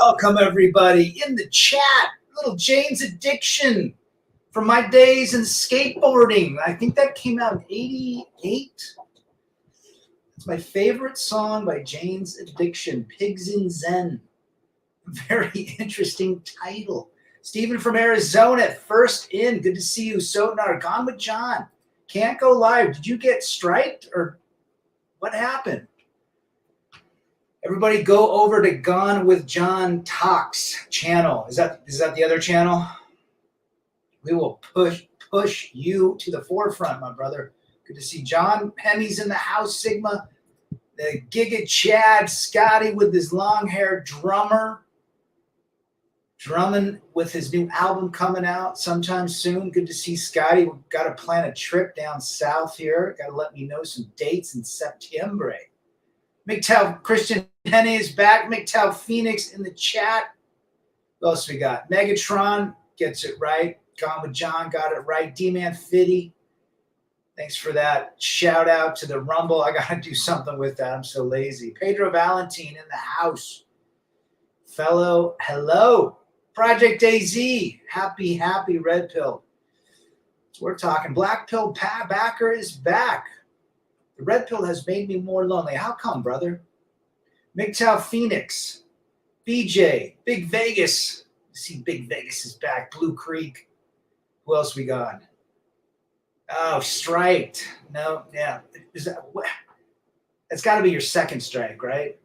Welcome, everybody, in the chat. Little Jane's Addiction from my days in skateboarding. I think that came out in 88. It's my favorite song by Jane's Addiction, Pigs in Zen. Very interesting title. Stephen from Arizona, first in. Good to see you. Sonar, Gone with John. Can't go live. Did you get striked or what happened? Everybody go over to Gone with John Talks channel. Is that the other channel? We will push you to the forefront, my brother. Good to see John. Hemmy's in the house, Sigma. The Giga Chad, Scotty with his long hair, drummer. Drumming with his new album coming out sometime soon. Good to see Scotty. We've got to plan a trip down south here. Got to let me know some dates in September. MGTOW Christian Henny is back. MGTOW Phoenix in the chat. What else we got? Megatron gets it right. Gone with John got it right. D-Man Fitty. Thanks for that. Shout out to the Rumble. I got to do something with that. I'm so lazy. Pedro Valentine in the house. Fellow, hello. Project AZ. Happy Red Pill. So we're talking. Black Pill backer is back. The red pill has made me more lonely. How come, brother? MGTOW Phoenix, BJ, Big Vegas. I see Big Vegas is back. Blue Creek. Who else we got? Oh, striked. No, yeah. It's got to be your second strike, right?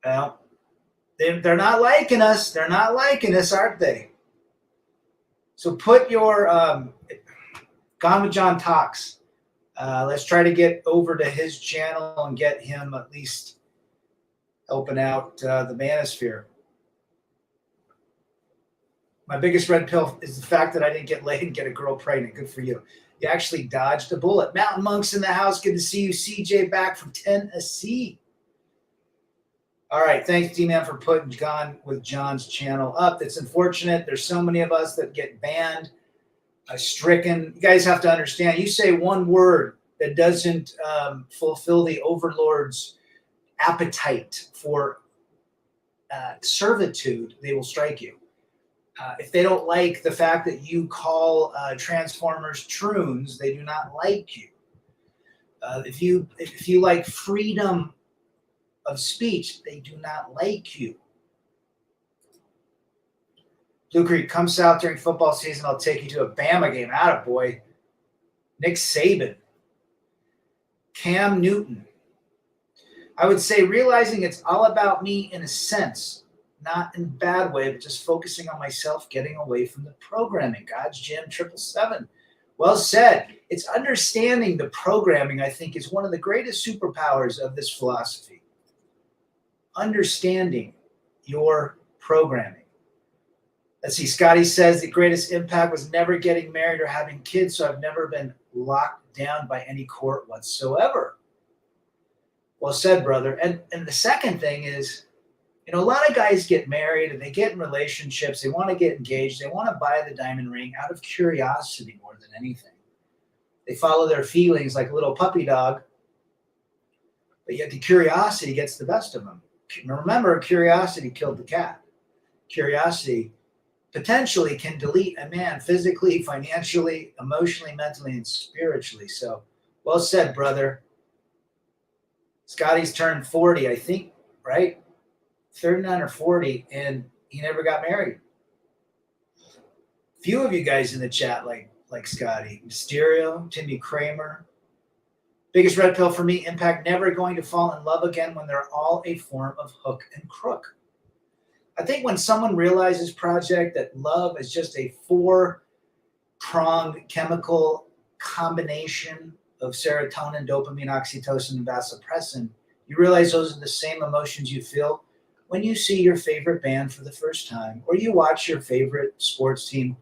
Well, they're not liking us. They're not liking us, aren't they? So put your Gone with John Talks. Let's try to get over to his channel and get him at least helping out the manosphere. My biggest red pill is the fact that I didn't get laid and get a girl pregnant. Good for you. You actually dodged a bullet. Mountain Monks in the house. Good to see you. CJ back from Tennessee. All right. Thanks, D-Man, for putting Gone with John's channel up. It's unfortunate. There's so many of us that get banned. Stricken. You guys have to understand, you say one word that doesn't fulfill the overlord's appetite for servitude, they will strike you. If they don't like the fact that you call Transformers troons, they do not like you. If you like freedom of speech, they do not like you. Blue Creek, come south during football season. I'll take you to a Bama game. Attaboy. Nick Saban. Cam Newton. I would say realizing it's all about me in a sense, not in a bad way, but just focusing on myself, getting away from the programming. God's Gym 777. Well said. It's understanding the programming, I think, is one of the greatest superpowers of this philosophy. Understanding your programming. Let's see, Scotty says the greatest impact was never getting married or having kids, so I've never been locked down by any court whatsoever. Well said, brother. And the second thing is, a lot of guys get married and they get in relationships. They want to get engaged. They want to buy the diamond ring out of curiosity more than anything. They follow their feelings like a little puppy dog, but yet the curiosity gets the best of them. Remember, curiosity killed the cat. Curiosity potentially can delete a man physically, financially, emotionally, mentally, and spiritually. So, well said, brother. Scotty's turned 40, I think, right? 39 or 40, and he never got married. Few of you guys in the chat like Scotty. Mysterio, Timmy Kramer. Biggest red pill for me, impact never going to fall in love again when they're all a form of hook and crook. I think when someone realizes, Project, that love is just a four-pronged chemical combination of serotonin, dopamine, oxytocin, and vasopressin, you realize those are the same emotions you feel when you see your favorite band for the first time, or you watch your favorite sports team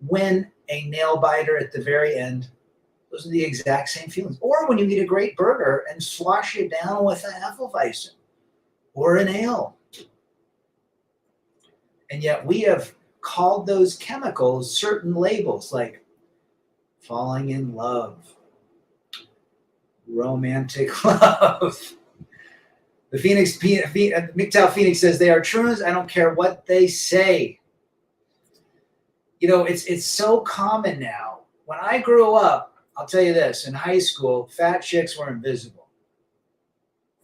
win a nail-biter at the very end. Those are the exact same feelings. Or when you eat a great burger and slosh it down with a Hefeweizen or an ale. And yet we have called those chemicals certain labels like falling in love, romantic love, The MGTOW Phoenix says, they are truants. I don't care what they say. You know, it's so common now. When I grew up, I'll tell you this, in high school, fat chicks were invisible.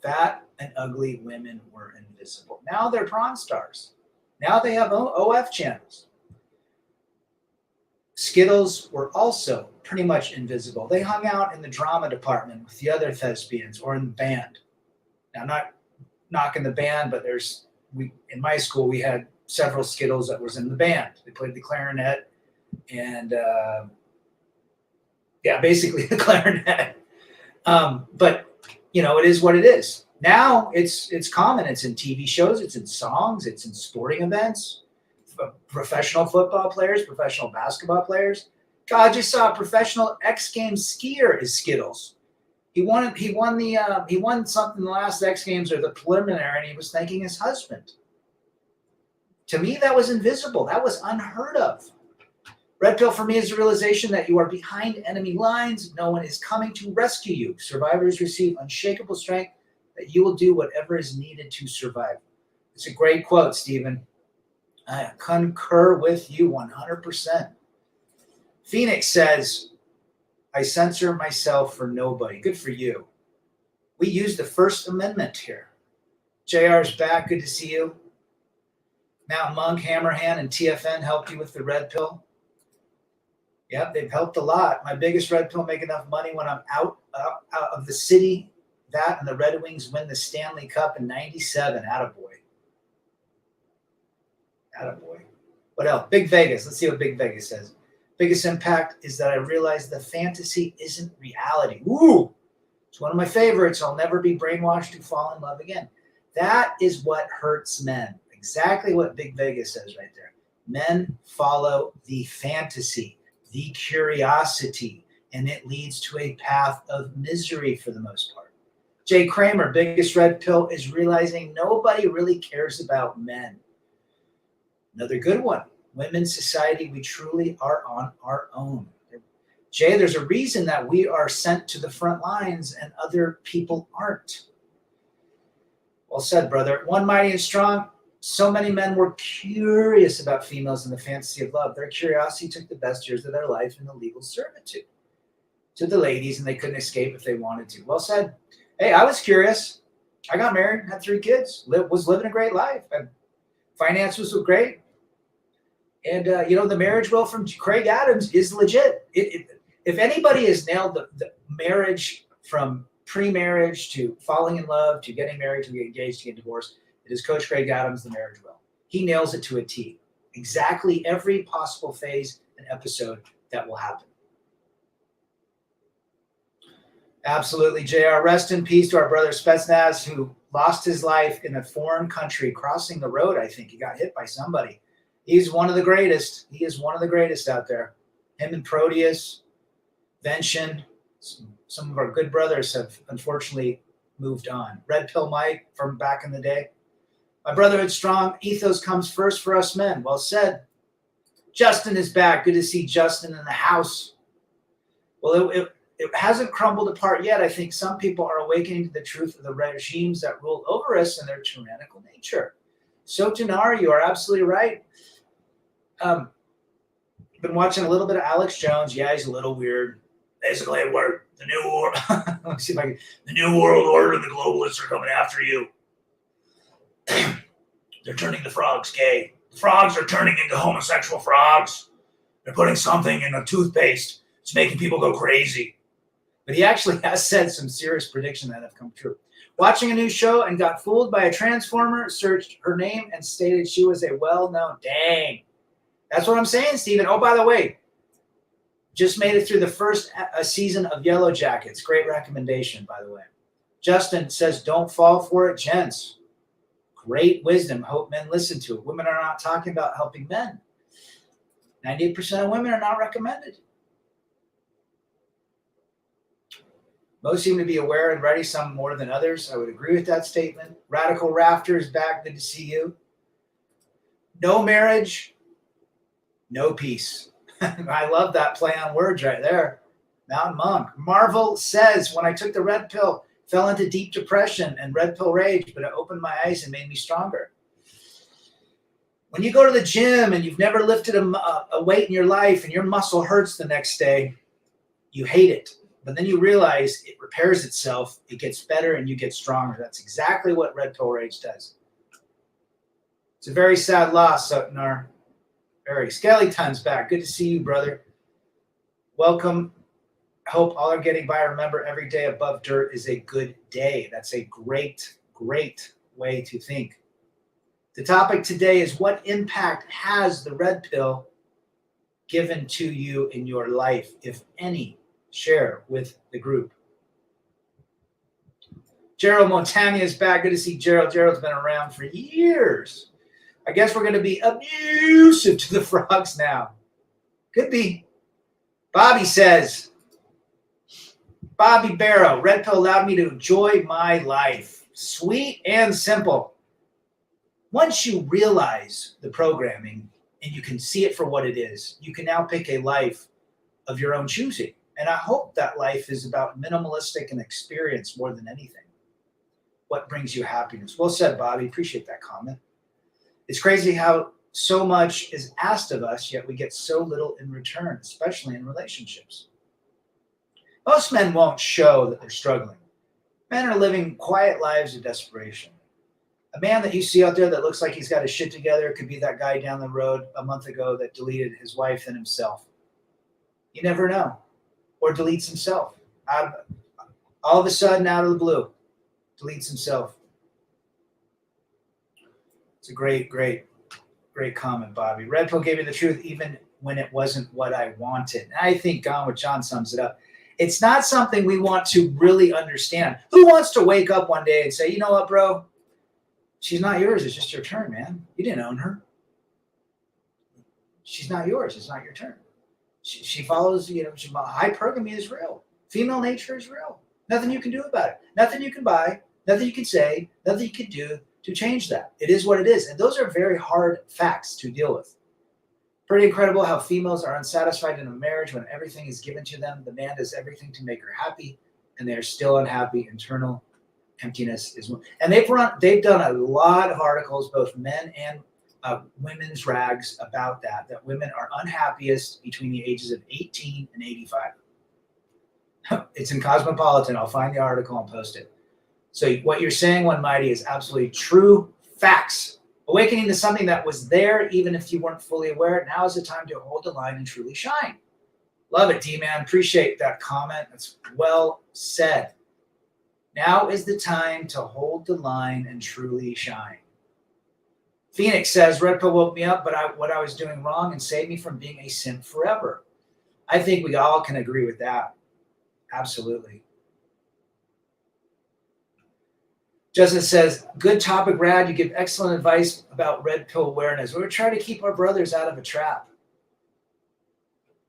Fat and ugly women were invisible. Now they're prawn stars. Now they have OF channels. Skittles were also pretty much invisible. They hung out in the drama department with the other thespians or in the band. Now, I'm not knocking the band, but in my school, we had several Skittles that was in the band. They played the clarinet and, basically the clarinet. But, you know, it is what it is. Now it's common. It's in TV shows. It's in songs. It's in sporting events. Professional football players, professional basketball players. God, I just saw a professional X Games skier is Skittles. He won something in the last X Games or the preliminary, and he was thanking his husband. To me, that was invisible. That was unheard of. Red pill for me is the realization that you are behind enemy lines. No one is coming to rescue you. Survivors receive unshakable strength that you will do whatever is needed to survive. It's a great quote, Stephen. I concur with you 100%. Phoenix says, I censor myself for nobody. Good for you. We use the First Amendment here. JR's back. Good to see you. Mountain Monk, Hammerhand, and TFN helped you with the red pill. Yep, they've helped a lot. My biggest red pill, make enough money when I'm out of the city. That and the Red Wings win the Stanley Cup in '97. Attaboy. Attaboy. What else? Big Vegas. Let's see what Big Vegas says. Biggest impact is that I realized the fantasy isn't reality. Ooh, it's one of my favorites. I'll never be brainwashed to fall in love again. That is what hurts men. Exactly what Big Vegas says right there. Men follow the fantasy, the curiosity, and it leads to a path of misery for the most part. Jay Kramer, biggest red pill is realizing nobody really cares about men. Another good one. Women's society, we truly are on our own. Jay, there's a reason that we are sent to the front lines and other people aren't. Well said, brother. One mighty and strong. So many men were curious about females and the fantasy of love. Their curiosity took the best years of their life in the legal servitude to the ladies, and they couldn't escape if they wanted to. Well said. Hey, I was curious. I got married, had 3 kids, was living a great life. Finances were great. And, the marriage will from Craig Adams is legit. If anybody has nailed the marriage from pre-marriage to falling in love to getting married to get engaged to get divorced, it is Coach Craig Adams, the marriage will. He nails it to a T. Exactly every possible phase and episode that will happen. Absolutely, JR. Rest in peace to our brother Spetsnaz, who lost his life in a foreign country crossing the road, I think. He got hit by somebody. He's one of the greatest. He is one of the greatest out there. Him and Proteus, Venshin, some of our good brothers have unfortunately moved on. Red Pill Mike from back in the day. My brotherhood strong. Ethos comes first for us men. Well said. Justin is back. Good to see Justin in the house. Well, it hasn't crumbled apart yet. I think some people are awakening to the truth of the regimes that rule over us and their tyrannical nature. So, Tanar, you are absolutely right. Been watching a little bit of Alex Jones. Yeah, he's a little weird. Basically, the new world. Let's see if I can. The new world order and the globalists are coming after you. They're turning the frogs gay. The frogs are turning into homosexual frogs. They're putting something in a toothpaste. It's making people go crazy. But he actually has said some serious predictions that have come true. Watching a new show and got fooled by a transformer, searched her name and stated she was a well-known. Dang. That's what I'm saying, Stephen. Oh, by the way, just made it through the first season of Yellow Jackets. Great recommendation, by the way. Justin says, don't fall for it, gents. Great wisdom. Hope men listen to it. Women are not talking about helping men. 98% of women are not recommended. Most seem to be aware and ready, some more than others. I would agree with that statement. Radical Rafter is back. Good to see you. No marriage, no peace. I love that play on words right there. Mountain Monk. Marvel says, when I took the red pill, fell into deep depression and red pill rage, but it opened my eyes and made me stronger. When you go to the gym and you've never lifted a weight in your life and your muscle hurts the next day, you hate it. But then you realize it repairs itself, it gets better, and you get stronger. That's exactly what red pill rage does. It's a very sad loss, Sutnar. Very. Skeleton's back. Good to see you, brother. Welcome. Hope all are getting by. Remember, every day above dirt is a good day. That's a great, great way to think. The topic today is, what impact has the red pill given to you in your life, if any? Share with the group. Gerald Montagna is back. Good to see Gerald. Gerald's been around for years. I guess we're going to be abusive to the frogs now. Could be. Bobby says, Bobby Barrow, red pill allowed me to enjoy my life. Sweet and simple. Once you realize the programming and you can see it for what it is, you can now pick a life of your own choosing. And I hope that life is about minimalistic and experience more than anything. What brings you happiness? Well said, Bobby. Appreciate that comment. It's crazy how so much is asked of us, yet we get so little in return, especially in relationships. Most men won't show that they're struggling. Men are living quiet lives of desperation. A man that you see out there that looks like he's got his shit together could be that guy down the road a month ago that deleted his wife and himself. You never know. Or deletes himself. All of a sudden, out of the blue, deletes himself. It's a great, great, great comment, Bobby. Red pill gave me the truth even when it wasn't what I wanted. And I think Gone with John sums it up. It's not something we want to really understand. Who wants to wake up one day and say, you know what, bro? She's not yours. It's just your turn, man. You didn't own her. She's not yours. It's not your turn. She follows, hypergamy is real. Female nature is real. Nothing you can do about it. Nothing you can buy. Nothing you can say. Nothing you can do to change that. It is what it is. And those are very hard facts to deal with. Pretty incredible how females are unsatisfied in a marriage when everything is given to them. The man does everything to make her happy, and they are still unhappy. Internal emptiness is. And they've done a lot of articles, both men and women's rags, about that women are unhappiest between the ages of 18 and 85. It's in Cosmopolitan. I'll find the article and post it. So what you're saying, One Mighty, is absolutely true facts. Awakening to something that was there even if you weren't fully aware. Now is the time to hold the line and truly shine. Love it, D-Man. Appreciate that comment. That's well said. Now is the time to hold the line and truly shine. Phoenix says, red pill woke me up, but what I was doing wrong and saved me from being a simp forever. I think we all can agree with that. Absolutely. Justin says, good topic, Rad. You give excellent advice about red pill awareness. We're trying to keep our brothers out of a trap.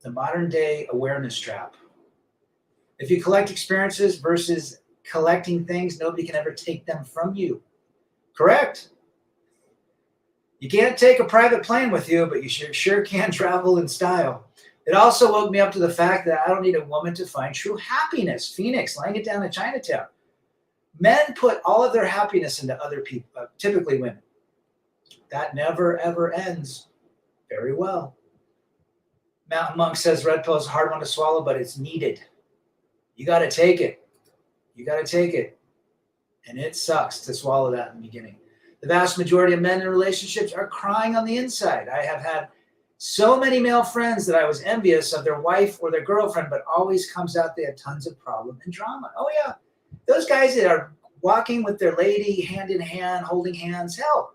The modern day awareness trap. If you collect experiences versus collecting things, nobody can ever take them from you. Correct. You can't take a private plane with you, but you sure can travel in style. It also woke me up to the fact that I don't need a woman to find true happiness. Phoenix, laying it down in Chinatown. Men put all of their happiness into other people, typically women. That never, ever ends. Very well. Mountain Monk says red pill is a hard one to swallow, but it's needed. You got to take it. You got to take it. And it sucks to swallow that in the beginning. The vast majority of men in relationships are crying on the inside. I have had so many male friends that I was envious of their wife or their girlfriend, but always comes out they have tons of problem and drama. Oh, yeah. Those guys that are walking with their lady hand in hand, holding hands, hell,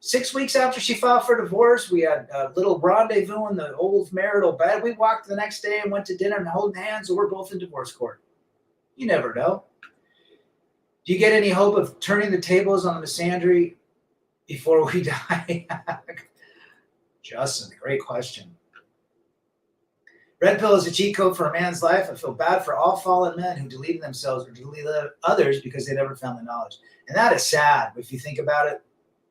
6 weeks after she filed for divorce, we had a little rendezvous in the old marital bed. We walked the next day and went to dinner and holding hands, and we're both in divorce court. You never know. Do you get any hope of turning the tables on the misandry before we die? Justin, great question. Red pill is a cheat code for a man's life. I feel bad for all fallen men who deleted themselves or deleted others because they never found the knowledge. And that is sad. If you think about it,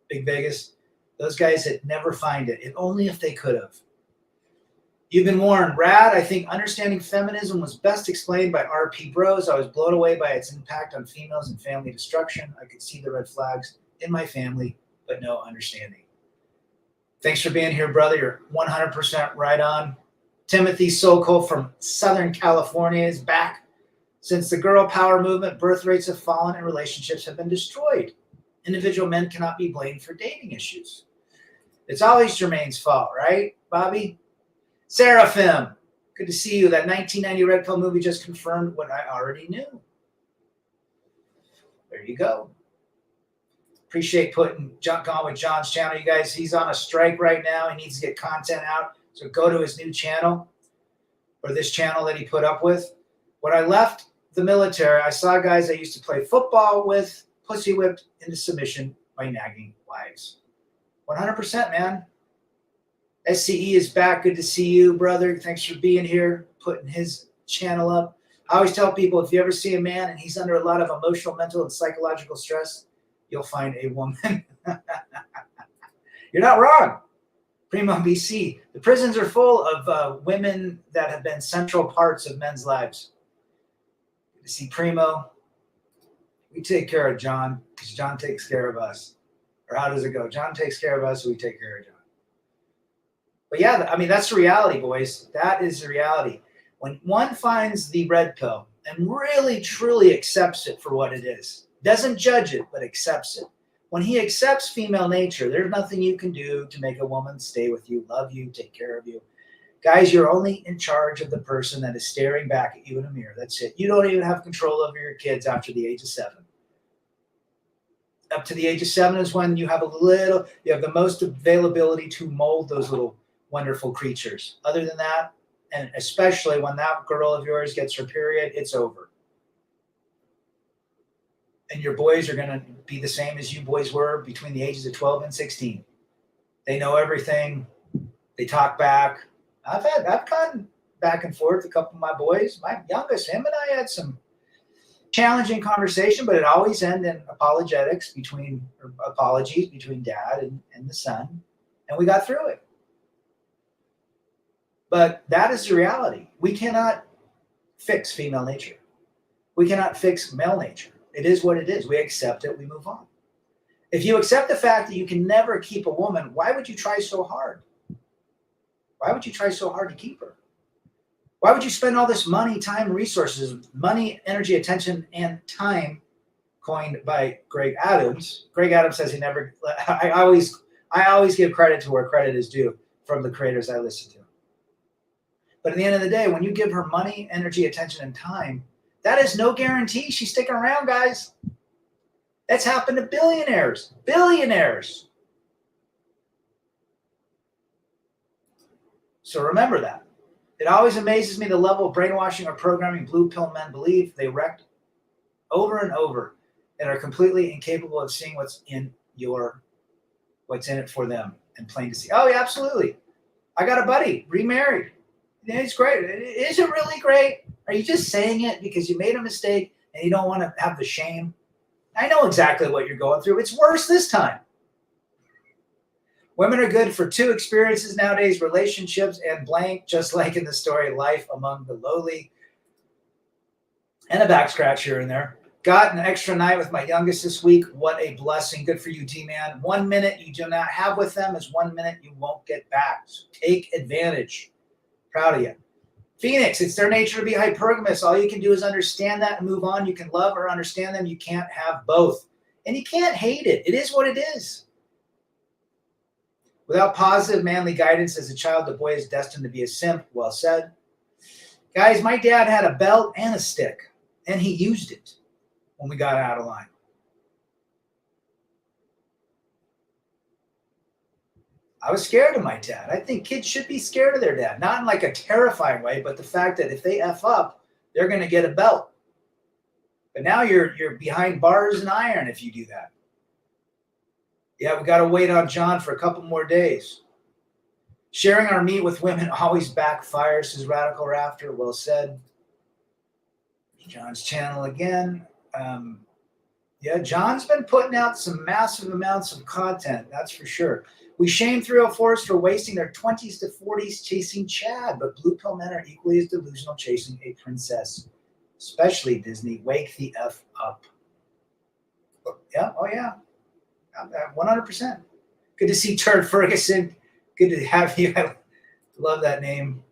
Big Vegas, those guys that never find it, if only if they could have. You've been warned. Rad, I think understanding feminism was best explained by R.P. Bros. I was blown away by its impact on females and family destruction. I could see the red flags in my family, but no understanding. Thanks for being here, brother. You're 100% right on. Timothy Sokol from Southern California is back. Since the girl power movement, birth rates have fallen and relationships have been destroyed. Individual men cannot be blamed for dating issues. It's always Jermaine's fault, right, Bobby? Seraphim, good to see you. That 1990 Red Pill movie just confirmed what I already knew. There you go. Appreciate putting junk on with John's channel. You guys, he's on a strike right now. He needs to get content out. So go to his new channel, or this channel that he put up with. When I left the military, I saw guys I used to play football with pussy whipped into submission by nagging wives. 100%, man. SCE is back. Good to see you, brother. Thanks for being here, putting his channel up. I always tell people, if you ever see a man and he's under a lot of emotional, mental, and psychological stress, you'll find a woman. You're not wrong. Primo BC. The prisons are full of women that have been central parts of men's lives. Good to see Primo. We take care of John because John takes care of us. Or how does it go? John takes care of us, so we take care of John. But yeah, I mean, that's the reality, boys. That is the reality. When one finds the red pill and really, truly accepts it for what it is, doesn't judge it, but accepts it. When he accepts female nature, there's nothing you can do to make a woman stay with you, love you, take care of you. Guys, you're only in charge of the person that is staring back at you in a mirror. That's it. You don't even have control over your kids after the age of 7. Up to the age of 7 is when you have the most availability to mold those little wonderful creatures. Other than that, and especially when that girl of yours gets her period, it's over. And your boys are going to be the same as you boys were between the ages of 12 and 16. They know everything. They talk back. I've gone back and forth a couple of my boys. My youngest, him and I had some challenging conversation, but it always ended in apologies between dad and the son. And we got through it. But that is the reality. We cannot fix female nature. We cannot fix male nature. It is what it is. We accept it. We move on. If you accept the fact that you can never keep a woman, why would you try so hard? Why would you try so hard to keep her? Why would you spend all this money, time, resources, money, energy, attention, and time, coined by Greg Adams? Greg Adams says he never, I always give credit to where credit is due from the creators I listen to. But at the end of the day, when you give her money, energy, attention, and time, that is no guarantee she's sticking around, guys. That's happened to billionaires. Billionaires. So remember that. It always amazes me the level of brainwashing or programming blue pill men believe. They wrecked over and over and are completely incapable of seeing what's in it for them and plain to see. Oh, yeah, absolutely. I got a buddy, remarried. It's great. Is it really great? Are you just saying it because you made a mistake and you don't want to have the shame? I know exactly what you're going through. It's worse this time. Women are good for 2 experiences nowadays, relationships and blank, just like in the story, life among the lowly. And a back scratch here and there. Got an extra night with my youngest this week. What a blessing. Good for you, D-Man. 1 minute you do not have with them is 1 minute you won't get back. So take advantage. Proud of you. Phoenix, it's their nature to be hypergamous. All you can do is understand that and move on. You can love or understand them. You can't have both. And you can't hate it. It is what it is. Without positive manly guidance as a child, the boy is destined to be a simp. Well said. Guys, my dad had a belt and a stick, and he used it when we got out of line. I was scared of my dad. I think kids should be scared of their dad. Not in like a terrifying way, but the fact that if they F up, they're going to get a belt. But now you're behind bars and iron if you do that. Yeah, we got to wait on John for a couple more days. Sharing our meat with women always backfires, says Radical Rafter. Well said. John's channel again. Yeah, John's been putting out some massive amounts of content, that's for sure. We shame 304s for wasting their 20s to 40s chasing Chad, but blue pill men are equally as delusional chasing a princess, especially Disney. Wake the F up. Yeah, oh yeah, 100%. Good to see Turd Ferguson. Good to have you. I love that name.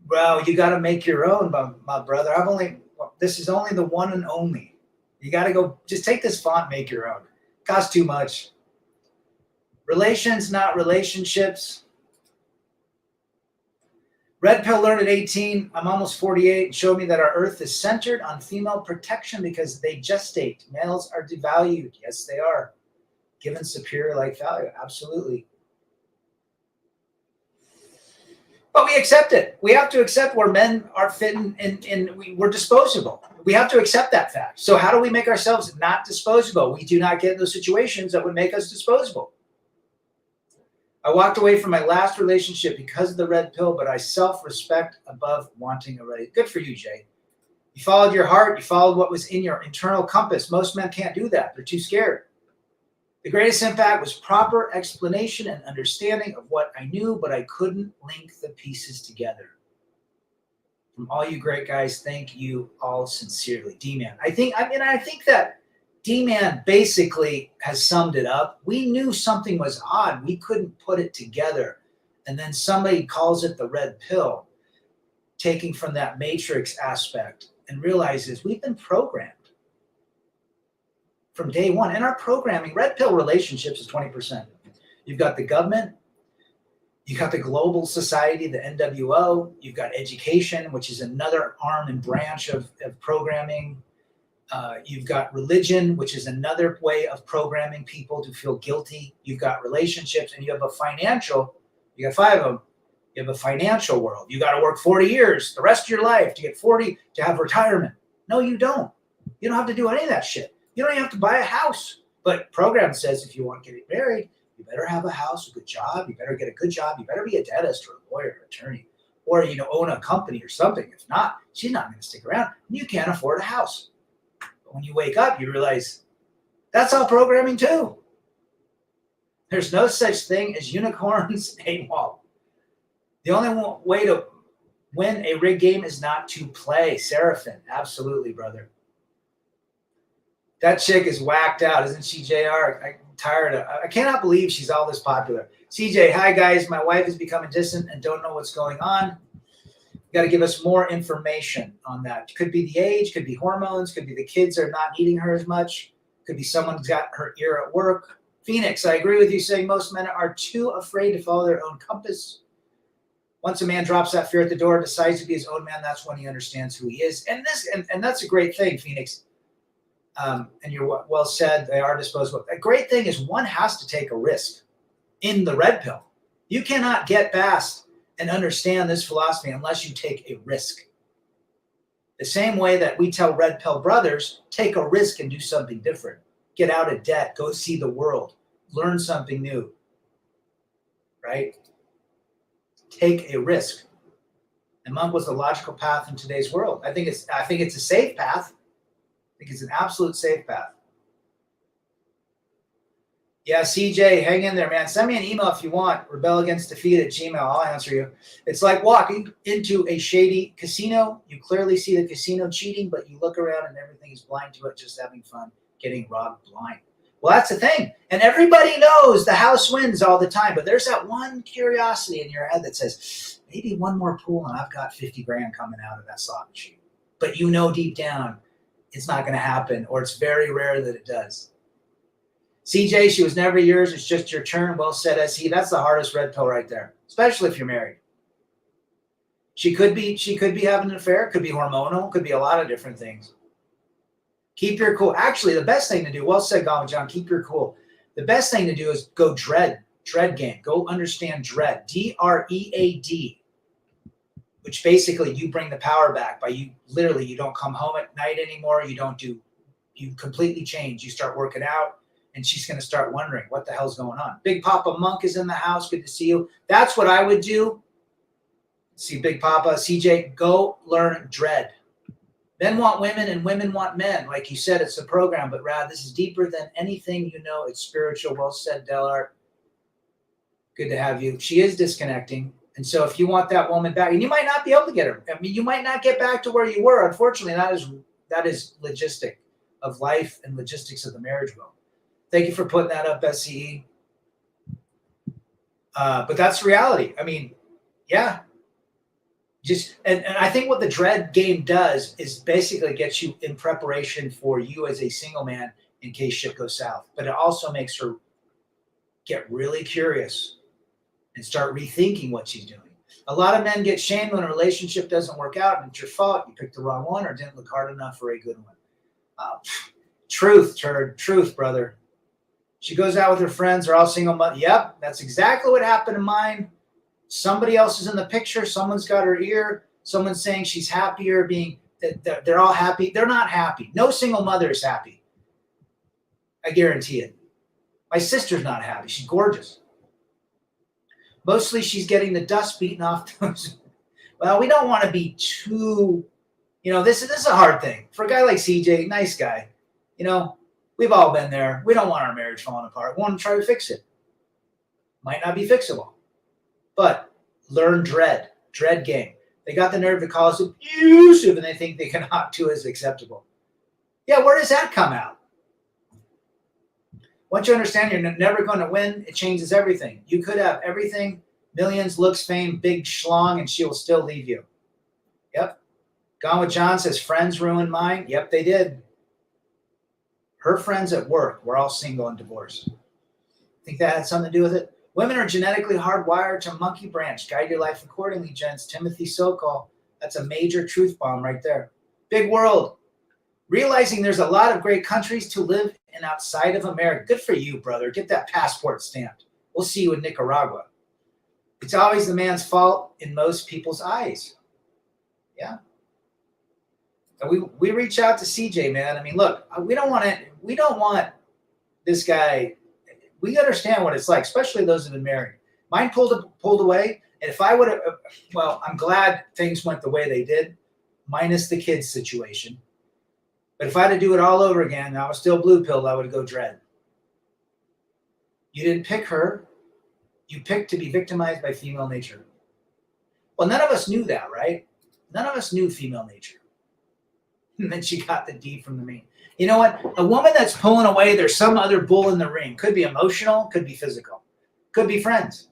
Bro, you got to make your own, my brother. This is only the one and only. You got to go, just take this font, make your own. Costs too much. Relations, not relationships. Red pill learned at 18. I'm almost 48. Showed me that our earth is centered on female protection because they gestate. Males are devalued. Yes, they are. Given superior like value. Absolutely. But we accept it. We have to accept where men are fitting and we're disposable. We have to accept that fact. So how do we make ourselves not disposable? We do not get in those situations that would make us disposable. I walked away from my last relationship because of the red pill, but I self-respect above wanting a red. Good for you, Jay. You followed your heart. You followed what was in your internal compass. Most men can't do that. They're too scared. The greatest impact was proper explanation and understanding of what I knew, but I couldn't link the pieces together. From all you great guys, thank you all sincerely. D-Man. I think that D-Man basically has summed it up. We knew something was odd. We couldn't put it together. And then somebody calls it the red pill, taking from that matrix aspect and realizes we've been programmed from day one. In our programming, red pill relationships is 20%. You've got the government, you've got the global society, the NWO, you've got education, which is another arm and branch of programming. You've got religion, which is another way of programming people to feel guilty. You've got relationships, and you have a financial, you got 5 of them. You have a financial world. You got to work 40 years, the rest of your life to get 40 to have retirement. No, you don't. You don't have to do any of that shit. You don't even have to buy a house. But program says if you want to get married, you better have a house, a good job. You better get a good job. You better be a dentist or a lawyer or attorney, or own a company or something. If not, she's not going to stick around. You can't afford a house. But when you wake up, you realize that's all programming too. There's no such thing as unicorns AWOL. The only way to win a rigged game is not to play. Seraphin, absolutely, brother. That chick is whacked out, isn't she, JR? I'm tired of. I cannot believe she's all this popular. CJ, hi guys. My wife is becoming distant and don't know what's going on. You got to give us more information on that. Could be the age, could be hormones, could be the kids are not needing her as much. Could be someone's got her ear at work. Phoenix, I agree with you saying most men are too afraid to follow their own compass. Once a man drops that fear at the door, decides to be his own man, that's when he understands who he is. And that's a great thing, Phoenix. And you're well said, they are disposable. A great thing is one has to take a risk in the red pill. You cannot get past and understand this philosophy unless you take a risk. The same way that we tell red pill brothers, take a risk and do something different. Get out of debt, go see the world, learn something new, right? Take a risk. And monk was the logical path in today's world. I think it's a safe path. I think it's an absolute safe path. Yeah, CJ, hang in there, man. Send me an email if you want. rebelagainstdefeat@gmail. I'll answer you. It's like walking into a shady casino. You clearly see the casino cheating, but you look around and everything is blind to it, just having fun, getting robbed blind. Well, that's the thing. And everybody knows the house wins all the time, but there's that one curiosity in your head that says, maybe one more pool and I've got 50 grand coming out of that slot machine. But deep down, it's not going to happen, or it's very rare that it does. CJ, she was never yours. It's just your turn. Well said, SE. That's the hardest red pill right there, especially if you're married. She could be having an affair. Could be hormonal. Could be a lot of different things. Keep your cool. Actually, the best thing to do, well said, Gama John, keep your cool. The best thing to do is go dread game. Go understand dread. DREAD. Which basically you bring the power back by you don't come home at night anymore. You completely change. You start working out and she's going to start wondering what the hell's going on. Big Papa Monk is in the house. Good to see you. That's what I would do. See Big Papa, CJ, go learn dread. Men want women and women want men. Like you said, it's a program, but Rad, this is deeper than anything you know. It's spiritual. Well said, Delart. Good to have you. She is disconnecting. And so if you want that woman back, and you might not be able to get her. I mean, you might not get back to where you were. Unfortunately, that is logistic of life and logistics of the marriage will. Thank you for putting that up, SCE. But that's reality. I mean, yeah. And I think what the dread game does is basically gets you in preparation for you as a single man in case shit goes south. But it also makes her get really curious and start rethinking what she's doing. A lot of men get shamed when a relationship doesn't work out, and it's your fault. You picked the wrong one or didn't look hard enough for a good one. Truth, turd. Truth, brother. She goes out with her friends. They're all single mother. Yep, that's exactly what happened to mine. Somebody else is in the picture. Someone's got her ear. Someone's saying she's happier being that they're all happy. They're not happy. No single mother is happy. I guarantee it. My sister's not happy. She's gorgeous. Mostly she's getting the dust beaten off those. Well, we don't want to be too, this is a hard thing. For a guy like CJ, nice guy, we've all been there. We don't want our marriage falling apart. We want to try to fix it. Might not be fixable. But learn dread game. They got the nerve to call us abusive and they think they can opt to as acceptable. Yeah, where does that come out? Once you understand you're never going to win, it changes everything. You could have everything, millions, looks, fame, big schlong, and she will still leave you. Yep. Gone with John says, friends ruined mine. Yep, they did. Her friends at work were all single and divorced. Think that had something to do with it? Women are genetically hardwired to monkey branch. Guide your life accordingly, gents. Timothy Sokol. That's a major truth bomb right there. Big world. Realizing there's a lot of great countries to live in outside of America. Good for you, brother. Get that passport stamped. We'll see you in Nicaragua. It's always the man's fault in most people's eyes. Yeah. And we reach out to CJ, man. I mean, look, we don't want this guy. We understand what it's like, especially those who've been married. Mine pulled away. And if I would have, I'm glad things went the way they did, minus the kids situation. But if I had to do it all over again, and I was still blue-pilled, I would go dread. You didn't pick her. You picked to be victimized by female nature. Well, none of us knew that, right? None of us knew female nature. And then she got the D from the main. You know what? A woman that's pulling away, there's some other bull in the ring. Could be emotional, could be physical, could be friends.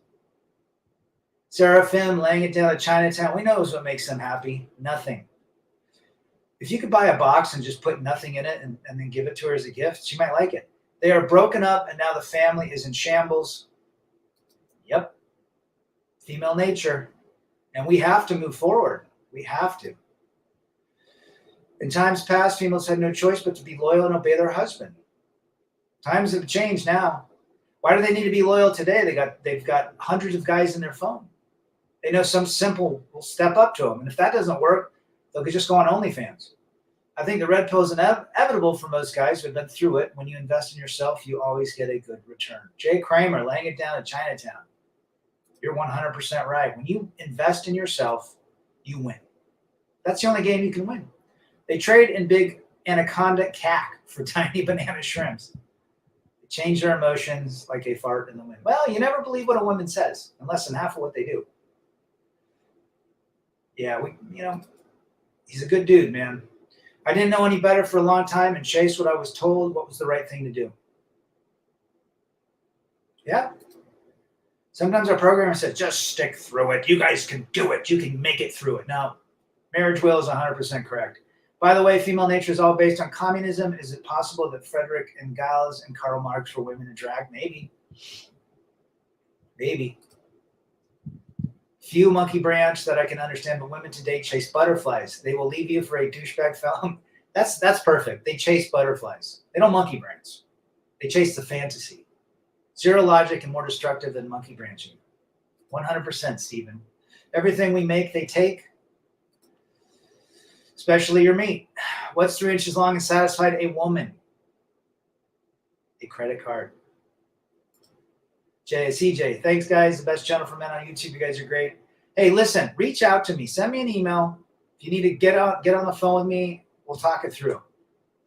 Seraphim laying it down at Chinatown. We know what makes them happy. Nothing. If you could buy a box and just put nothing in it and then give it to her as a gift, she might like it. They are broken up and now the family is in shambles. Yep. Female nature. And we have to move forward. We have to. In times past, females had no choice but to be loyal and obey their husband. Times have changed now. Why do they need to be loyal today? They've got hundreds of guys in their phone. They know some simple will step up to them. And if that doesn't work, they'll just go on OnlyFans. I think the red pill is inevitable for most guys who have been through it. When you invest in yourself, you always get a good return. Jay Kramer laying it down at Chinatown. You're 100% right. When you invest in yourself, you win. That's the only game you can win. They trade in big anaconda cack for tiny banana shrimps. They change their emotions like a fart in the wind. Well, you never believe what a woman says, and less than half of what they do. Yeah, he's a good dude, man. I didn't know any better for a long time and chased what I was told what was the right thing to do. Yeah. Sometimes our programmer said, just stick through it. You guys can do it. You can make it through it. Now, marriage will is 100% correct. By the way, female nature is all based on communism. Is it possible that Frederick Engels and Karl Marx were women in drag? Maybe. Maybe. Few monkey branch that I can understand, but women today chase butterflies. They will leave you for a douchebag fellow. That's perfect. They chase butterflies. They don't monkey branch. They chase the fantasy. Zero logic and more destructive than monkey branching. 100%, Stephen. Everything we make, they take. Especially your meat. What's 3 inches long and satisfied a woman? A credit card. CJ, thanks, guys. The best channel for men on YouTube. You guys are great. Hey, listen, reach out to me. Send me an email. If you need to get on the phone with me, We'll talk it through.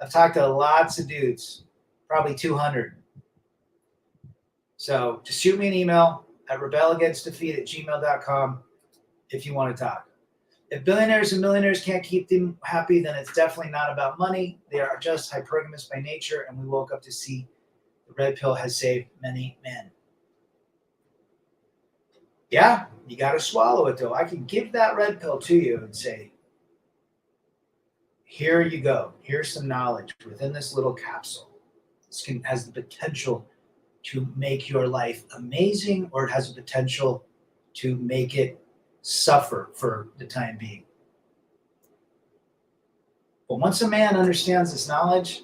I've talked to lots of dudes, probably 200. So just shoot me an email at rebelagainstdefeat@gmail.com if you want to talk. If billionaires and millionaires can't keep them happy, then it's definitely not about money. They are just hypergamous by nature, and we woke up to see the red pill has saved many men. Yeah, you got to swallow it, though. I can give that red pill to you and say, here you go. Here's some knowledge within this little capsule. This has the potential to make your life amazing, or it has the potential to make it suffer for the time being. But once a man understands this knowledge,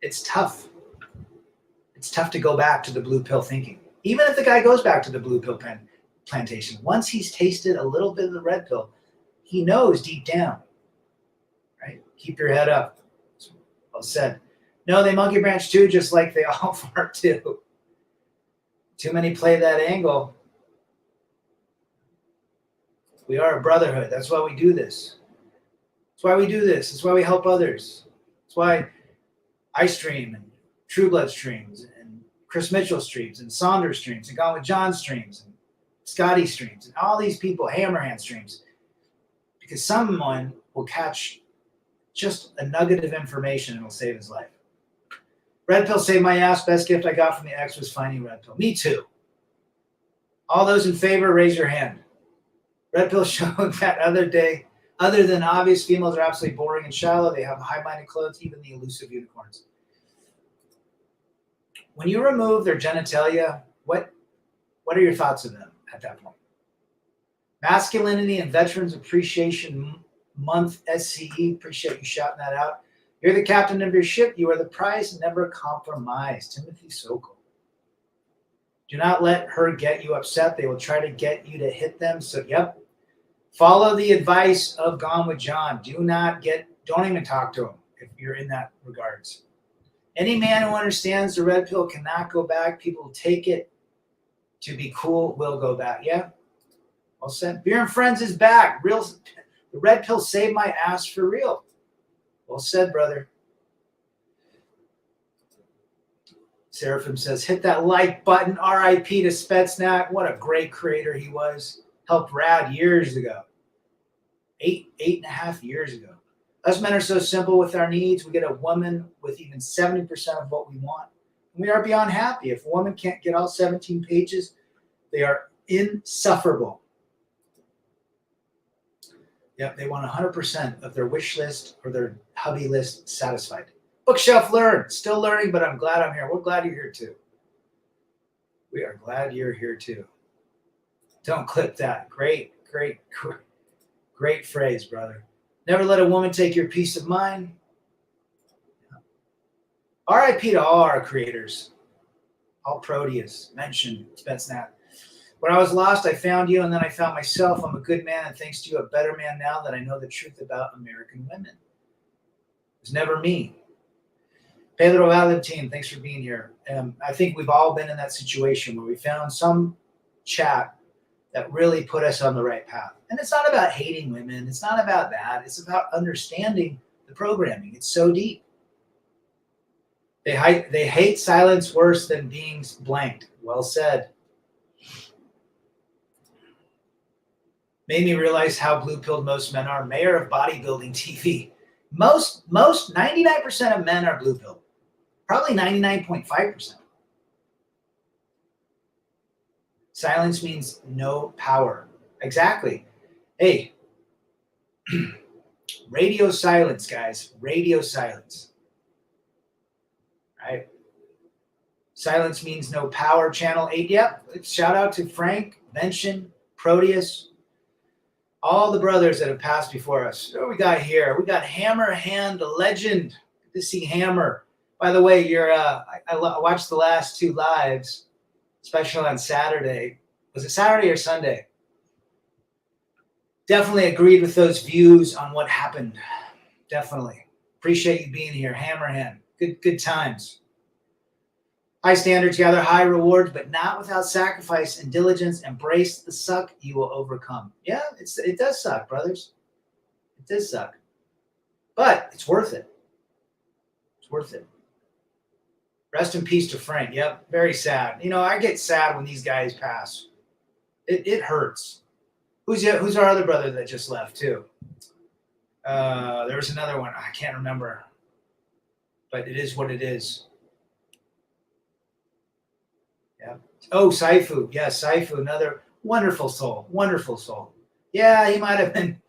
it's tough. It's tough to go back to the blue pill thinking. Even if the guy goes back to the blue pill plantation, once he's tasted a little bit of the red pill, he knows deep down, right? Keep your head up. Well said. No, they monkey branch too, just like they all fart too. Too many play that angle. We are a brotherhood. That's why we do this. That's why we do this. That's why we help others. That's why I stream and True Blood streams and Chris Mitchell streams and Saunders streams and Gone with John streams and Scotty streams and all these people, Hammerhand streams. Because someone will catch just a nugget of information and it'll save his life. Red pill saved my ass. Best gift I got from the ex was finding red pill. Me too. All those in favor, raise your hand. Red pill showed that other than obvious, females are absolutely boring and shallow. They have high-minded clothes, even the elusive unicorns. When you remove their genitalia, what are your thoughts of them at that point? Masculinity and Veterans Appreciation Month, SCE. Appreciate you shouting that out. You're the captain of your ship. You are the prize, never compromise. Timothy Sokol. Do not let her get you upset. They will try to get you to hit them. So, yep. Follow the advice of Gone with John. Don't even talk to him if you're in that regards. Any man who understands the red pill cannot go back. People who take it to be cool will go back. Yeah. Well said. Beer and Friends is back. The red pill saved my ass for real. Well said, brother. Seraphim says, hit that like button. RIP to Spetsnaz. What a great creator he was. Helped Rad years ago. 8.5 years ago. Us men are so simple with our needs. We get a woman with even 70% of what we want. And we are beyond happy. If a woman can't get all 17 pages, they are insufferable. Yep, they want 100% of their wish list or their hubby list satisfied. Bookshelf Learn. Still learning, but I'm glad I'm here. We're glad you're here too. We are glad you're here too. Don't clip that. Great phrase, brother. Never let a woman take your peace of mind. RIP to all our creators. All Proteus mentioned Spetsnaz. When I was lost, I found you, and then I found myself. I'm a good man, and thanks to you, a better man now that I know the truth about American women. It was never me. Pedro Valentin, thanks for being here. I think we've all been in that situation where we found some chat that really put us on the right path. And it's not about hating women. It's not about that. It's about understanding the programming. It's so deep. They hate silence worse than being blanked. Well said. Made me realize how blue-pilled most men are. Mayor of bodybuilding TV. Most 99% of men are blue-pilled. Probably 99.5%. Silence means no power. Exactly. Hey, radio silence, guys. Radio silence. Right? Silence means no power. Channel 8. Yep. Shout out to Frank, Vention, Proteus, all the brothers that have passed before us. What do we got here? We got Hammer Hand, the legend. Good to see Hammer. By the way, I watched the last two lives, especially on Saturday. Was it Saturday or Sunday? Definitely agreed with those views on what happened. Definitely. Appreciate you being here. Hammerhand. Good times. High standards gather high rewards, but not without sacrifice and diligence. Embrace the suck, you will overcome. Yeah, it does suck, brothers. It It does suck. But it's worth it. It's worth it. Rest in peace to Frank. Yep, very sad. You know, I get sad when these guys pass. It hurts. Who's our other brother that just left too? There was another one. I can't remember. But it is what it is. Yeah. Oh, Saifu. Yes, Saifu, another wonderful soul. Wonderful soul. Yeah, he might have been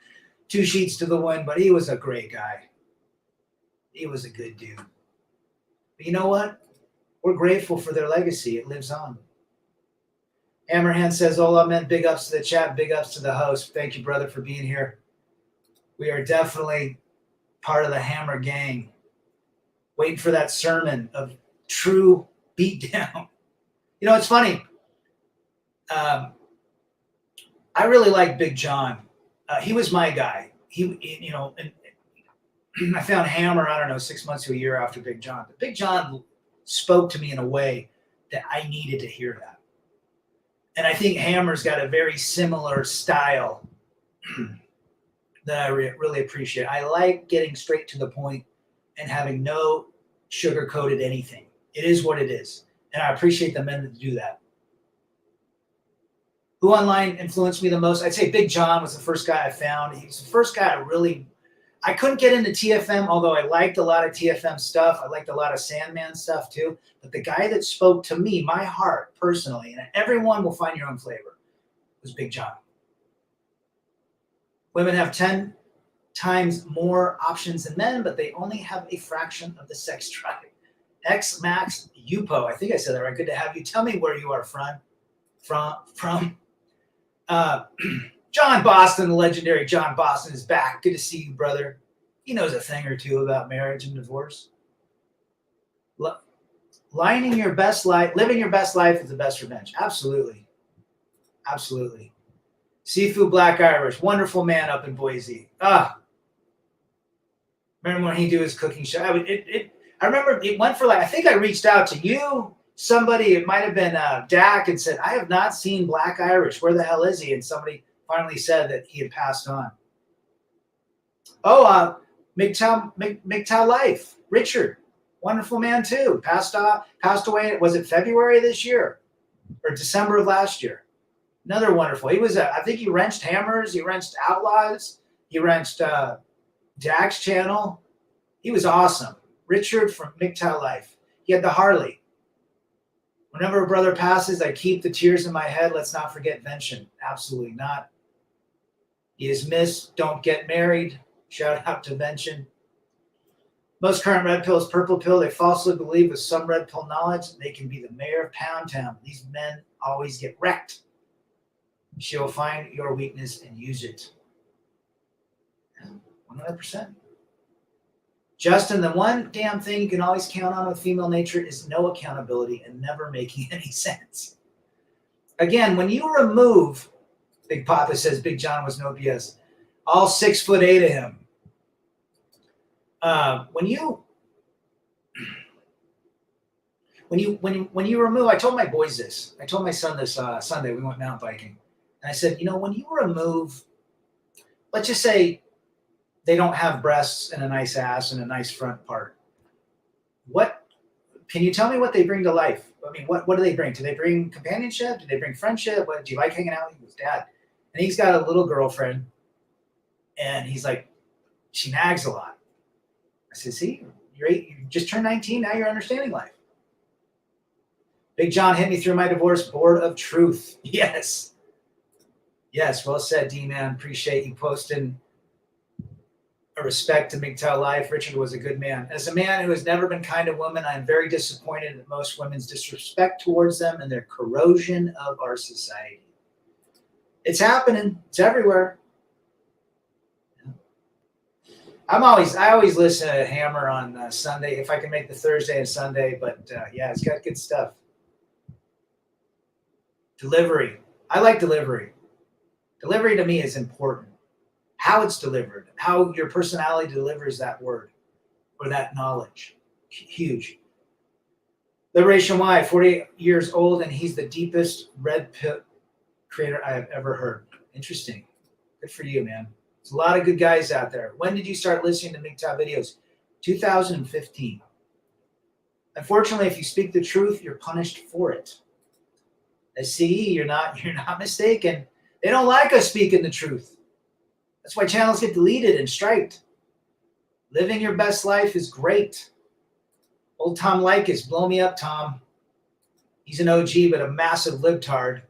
2 sheets to the wind, but he was a great guy. He was a good dude. But you know what? We're grateful for their legacy. It lives on. Hammerhand says, hola, man. Big ups to the chat. Big ups to the host. Thank you, brother, for being here. We are definitely part of the Hammer gang. Waiting for that sermon of true beatdown. You know, it's funny. I really like Big John. He was my guy. You know, and I found Hammer, I don't know, 6 months to a year after Big John. But Big John spoke to me in a way that I needed to hear that. And I think Hammer's got a very similar style that I really appreciate. I like getting straight to the point and having no sugar-coated anything. It is what it is. And I appreciate the men that do that. Who online influenced me the most? I'd say Big John was the first guy I found. He was the first guy I couldn't get into TFM, although I liked a lot of TFM stuff. I liked a lot of Sandman stuff too. But the guy that spoke to me, my heart, personally, and everyone will find your own flavor, was Big John. Women have 10 times more options than men, but they only have a fraction of the sex drive. X Max Upo. I think I said that right. Good to have you. Tell me where you are from. John Boston, the legendary John Boston, is back. Good to see you, brother. He knows a thing or two about marriage and divorce. Living your best life is the best revenge. Absolutely. Absolutely. Seafood Black Irish, wonderful man up in Boise. Remember when he do his cooking show? I remember it went for I think I reached out to you, somebody, it might have been Dak, and said, I have not seen Black Irish. Where the hell is he? And somebody finally said that he had passed on. Oh, MGTOW Life, Richard, wonderful man too. Passed away, was it February this year or December of last year? Another wonderful. He was, I think he wrenched Hammers, he wrenched Outlaws, he wrenched Dak's channel. He was awesome. Richard from MGTOW Life. He had the Harley. Whenever a brother passes, I keep the tears in my head. Let's not forget Vention. Absolutely not. He is missed. Don't get married. Shout out to Vention. Most current red pill is purple pill. They falsely believe with some red pill knowledge they can be the mayor of Pound Town. These men always get wrecked. She will find your weakness and use it. 100%. Justin, the one damn thing you can always count on with female nature is no accountability and never making any sense. Again, when you remove, Big Papa says Big John was no BS, all 6'8" of him. When you remove, I told my boys this. I told my son this Sunday. We went mountain biking, and I said, when you remove, let's just say they don't have breasts and a nice ass and a nice front part. What can you tell me what they bring to life? I mean, what do they bring? Do they bring companionship? Do they bring friendship? What do you like hanging out with his dad? And he's got a little girlfriend, and he's like, she nags a lot. I said, see, you're 8, you just turned 19, now you're understanding life. Big John hit me through my divorce board of truth. Yes. Yes, well said, D-Man. Appreciate you posting a respect to MGTOW Life. Richard was a good man. As a man who has never been kind to women, I am very disappointed at most women's disrespect towards them and their corrosion of our society. It's happening. It's everywhere. I always listen to Hammer on Sunday, if I can make the Thursday and Sunday, but yeah, it's got good stuff. Delivery. I like delivery. Delivery to me is important. How it's delivered, how your personality delivers that word or that knowledge. Huge. Liberation Y, 48 years old, and he's the deepest red pill creator I have ever heard. Interesting. Good for you, man. There's a lot of good guys out there. When did you start listening to MGTOW videos? 2015. Unfortunately, if you speak the truth, you're punished for it. As CE, you're not mistaken. They don't like us speaking the truth. That's why channels get deleted and striked. Living your best life is great. Old Tom Likas, blow me up, Tom. He's an OG, but a massive libtard.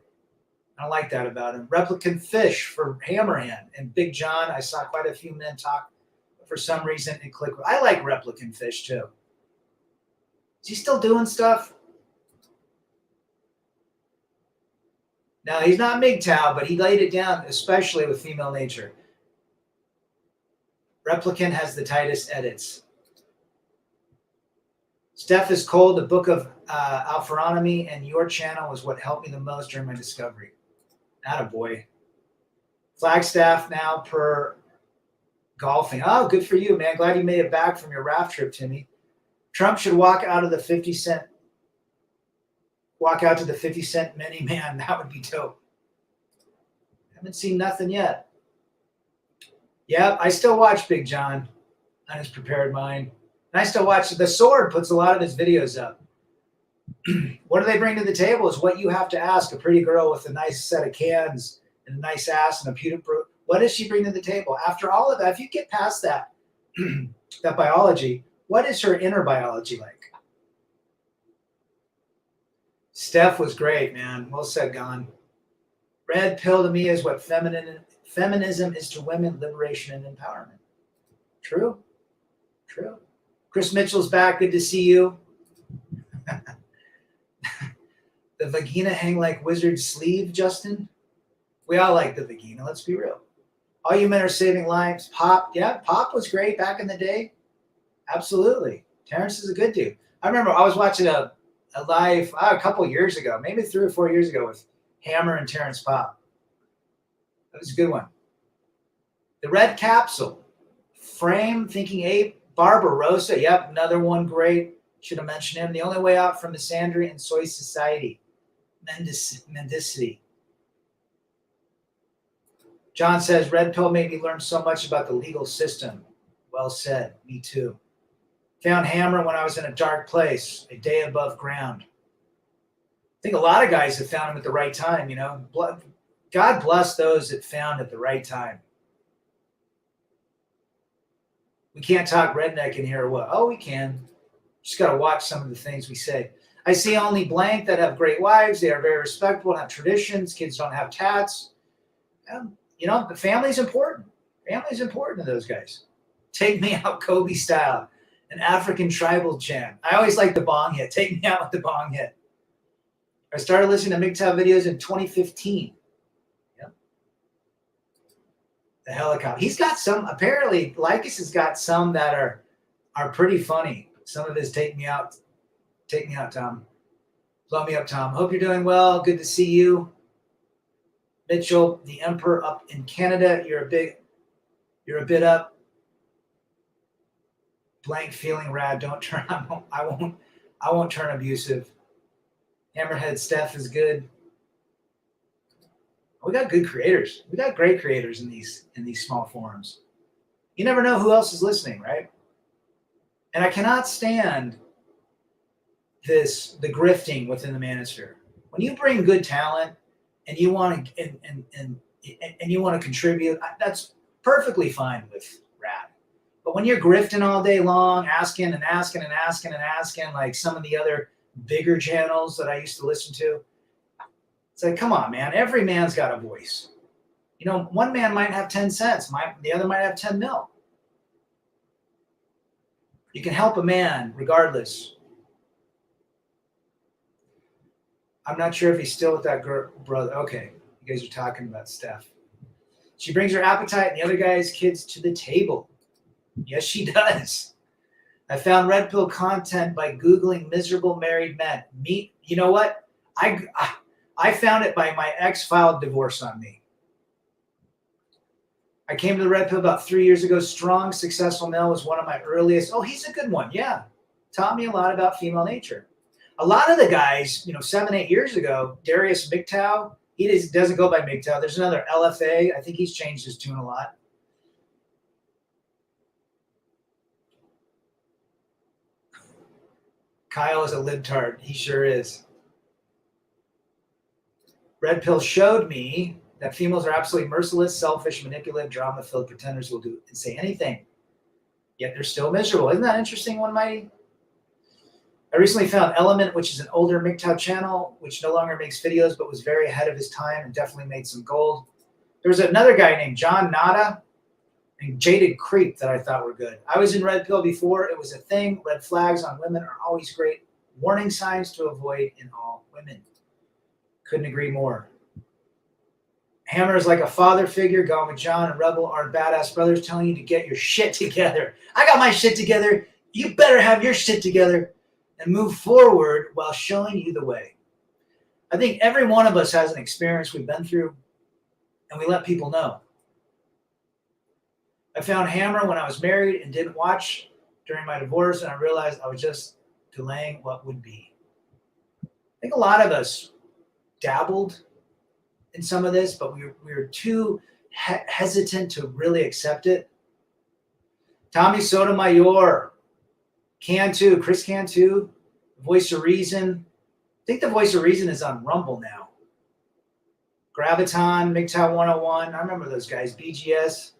I don't like that about him. Replicant Fish for Hammerhand and Big John. I saw quite a few men talk. But for some reason, it clicked. I like Replicant Fish, too. Is he still doing stuff? No, he's not MGTOW, but he laid it down, especially with female nature. Replicant has the tightest edits. Steph is cold. The book of Alpharonomy and your channel was what helped me the most during my discovery. Attaboy. Flagstaff now per golfing. Oh, good for you, man. Glad you made it back from your raft trip, Timmy. Trump should walk out to the 50 Cent miniman. That would be dope. Haven't seen nothing yet. Yep, I still watch Big John on his prepared mind. And I still watch The Sword puts a lot of his videos up. What do they bring to the table is what you have to ask a pretty girl with a nice set of cans and a nice ass and a pubic. What does she bring to the table? After all of that, if you get past that, that biology, what is her inner biology like? Steph was great, man. Well said, Gon. Red pill to me is what feminism is to women, liberation and empowerment. True. True. Chris Mitchell's back. Good to see you. The vagina hang like wizard sleeve, Justin. We all like the vagina. Let's be real. All you men are saving lives. Pop. Yeah, Pop was great back in the day. Absolutely. Terrence is a good dude. I remember I was watching a live a couple years ago, maybe 3 or 4 years ago with Hammer and Terrence Pop. That was a good one. The Red Capsule. Frame, Thinking Ape, Barbarossa. Yep, another one great. Should have mentioned him. The Only Way Out from Misandry and Soy Society. Mendicity. John says, Red Pill made me learn so much about the legal system. Well said. Me too. Found Hammer when I was in a dark place, a day above ground. I think a lot of guys have found him at the right time, you know. God bless those that found at the right time. We can't talk redneck in here or what? Oh, we can. Just got to watch some of the things we say. I see only blank that have great wives. They are very respectable and have traditions. Kids don't have tats. You know, the family's important. Family's important to those guys. Take me out Kobe style. An African tribal chant. I always like the bong hit. Take me out with the bong hit. I started listening to MGTOW videos in 2015. Yep. The helicopter. He's got some, apparently, Likas has got some that are pretty funny. Some of his Take Me Out, Tom. Blow me up, Tom. Hope you're doing well. Good to see you. Mitchell, the Emperor up in Canada. You're a bit up. Blank feeling rad. Don't turn. I won't turn abusive. Hammerhead Steph is good. We got good creators. We got great creators in these small forums. You never know who else is listening, right? And I cannot stand the grifting within the manosphere. When you bring good talent and you want to and you want to contribute, that's perfectly fine with rad. But when you're grifting all day long, asking like some of the other bigger channels that I used to listen to, it's like, come on, man. Every man's got a voice. You know, one man might have 10 cents. The other might have 10 mil. You can help a man regardless. I'm not sure if he's still with that girl, brother. Okay, you guys are talking about Steph. She brings her appetite and the other guy's kids to the table. Yes, she does. I found Red Pill content by Googling miserable married men. Me, you know what? I found it by my ex filed divorce on me. I came to the Red Pill about 3 years ago. Strong, successful male was one of my earliest. Oh, he's a good one. Yeah. Taught me a lot about female nature. A lot of the guys, 7, 8 years ago, Darius MGTOW, he doesn't go by MGTOW. There's another LFA. I think he's changed his tune a lot. Kyle is a libtard. He sure is. Red Pill showed me that females are absolutely merciless, selfish, manipulative, drama-filled pretenders who will do and say anything, yet they're still miserable. Isn't that interesting, One Mighty? I recently found Element, which is an older MGTOW channel, which no longer makes videos, but was very ahead of his time and definitely made some gold. There was another guy named John Nada and Jaded Creep that I thought were good. I was in Red Pill before it was a thing. Red flags on women are always great. Warning signs to avoid in all women. Couldn't agree more. Hammer is like a father figure. Gone with John and Rebel are badass brothers telling you to get your shit together. I got my shit together. You better have your shit together and move forward while showing you the way. I think every one of us has an experience we've been through, and we let people know. I found Hammer when I was married and didn't watch during my divorce, and I realized I was just delaying what would be. I think a lot of us dabbled in some of this, but we were too hesitant to really accept it. Tommy Sotomayor, Cantu, Chris Cantu, Voice of Reason. I think the Voice of Reason is on Rumble now. Graviton, MGTOW 101. I remember those guys. BGS.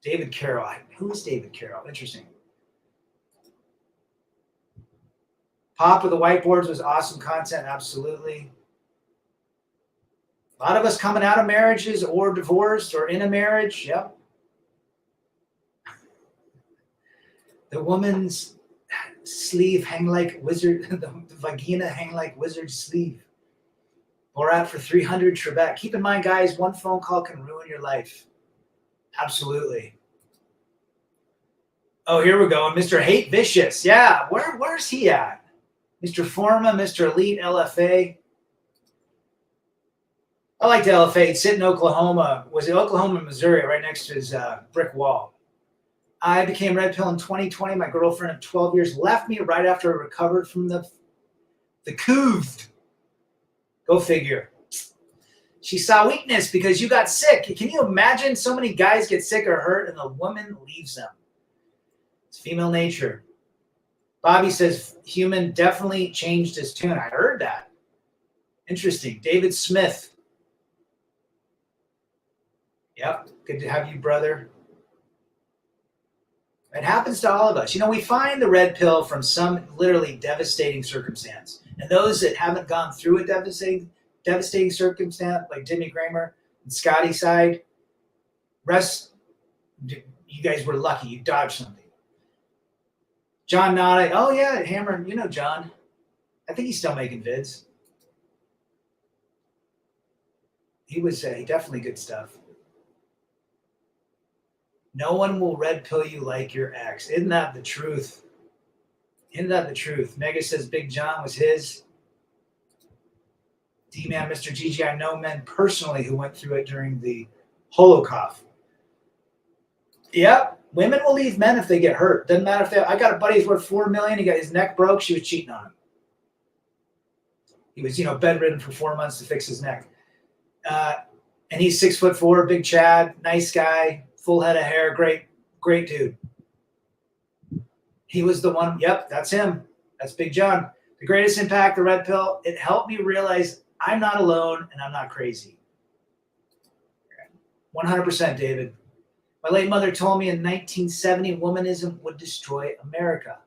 David Carroll. Who is David Carroll? Interesting. Pop with the whiteboards was awesome content. Absolutely. A lot of us coming out of marriages or divorced or in a marriage. Yep. The woman's sleeve hang like wizard. The vagina hang like wizard sleeve. Borat for 300 Trebek. Keep in mind, guys, one phone call can ruin your life. Absolutely. Oh, here we go. Mr. Hate Vicious. Yeah, where's he at? Mr. Forma, Mr. Elite, LFA. I like the LFA. He'd sit in Oklahoma. Was it Oklahoma, Missouri, right next to his brick wall. I became Red Pill in 2020. My girlfriend of 12 years left me right after I recovered from the COVID. Go figure. She saw weakness because you got sick. Can you imagine so many guys get sick or hurt and the woman leaves them? It's female nature. Bobby says human definitely changed his tune. I heard that. Interesting. David Smith. Yep. Good to have you, brother. It happens to all of us. You know, we find the red pill from some literally devastating circumstance. And those that haven't gone through a devastating circumstance, like Jimmy Kramer and Scotty's side, you guys were lucky. You dodged something. John Nada. Oh, yeah, Hammer. You know John. I think he's still making vids. He was definitely good stuff. No one will red pill you like your ex. Isn't that the truth? Isn't that the truth? Mega says Big John was his. D-Man, Mr. GG, I know men personally who went through it during the Holocaust. Yep, women will leave men if they get hurt. Doesn't matter if they. I got a buddy who's worth $4 million. He got his neck broke. She was cheating on him. He was, bedridden for 4 months to fix his neck. And he's 6'4", big Chad, nice guy, full head of hair, great dude. He was the one. Yep, that's him. That's Big John. The greatest impact, the red pill. It helped me realize I'm not alone and I'm not crazy. 100%, David. My late mother told me in 1970 womanism would destroy America.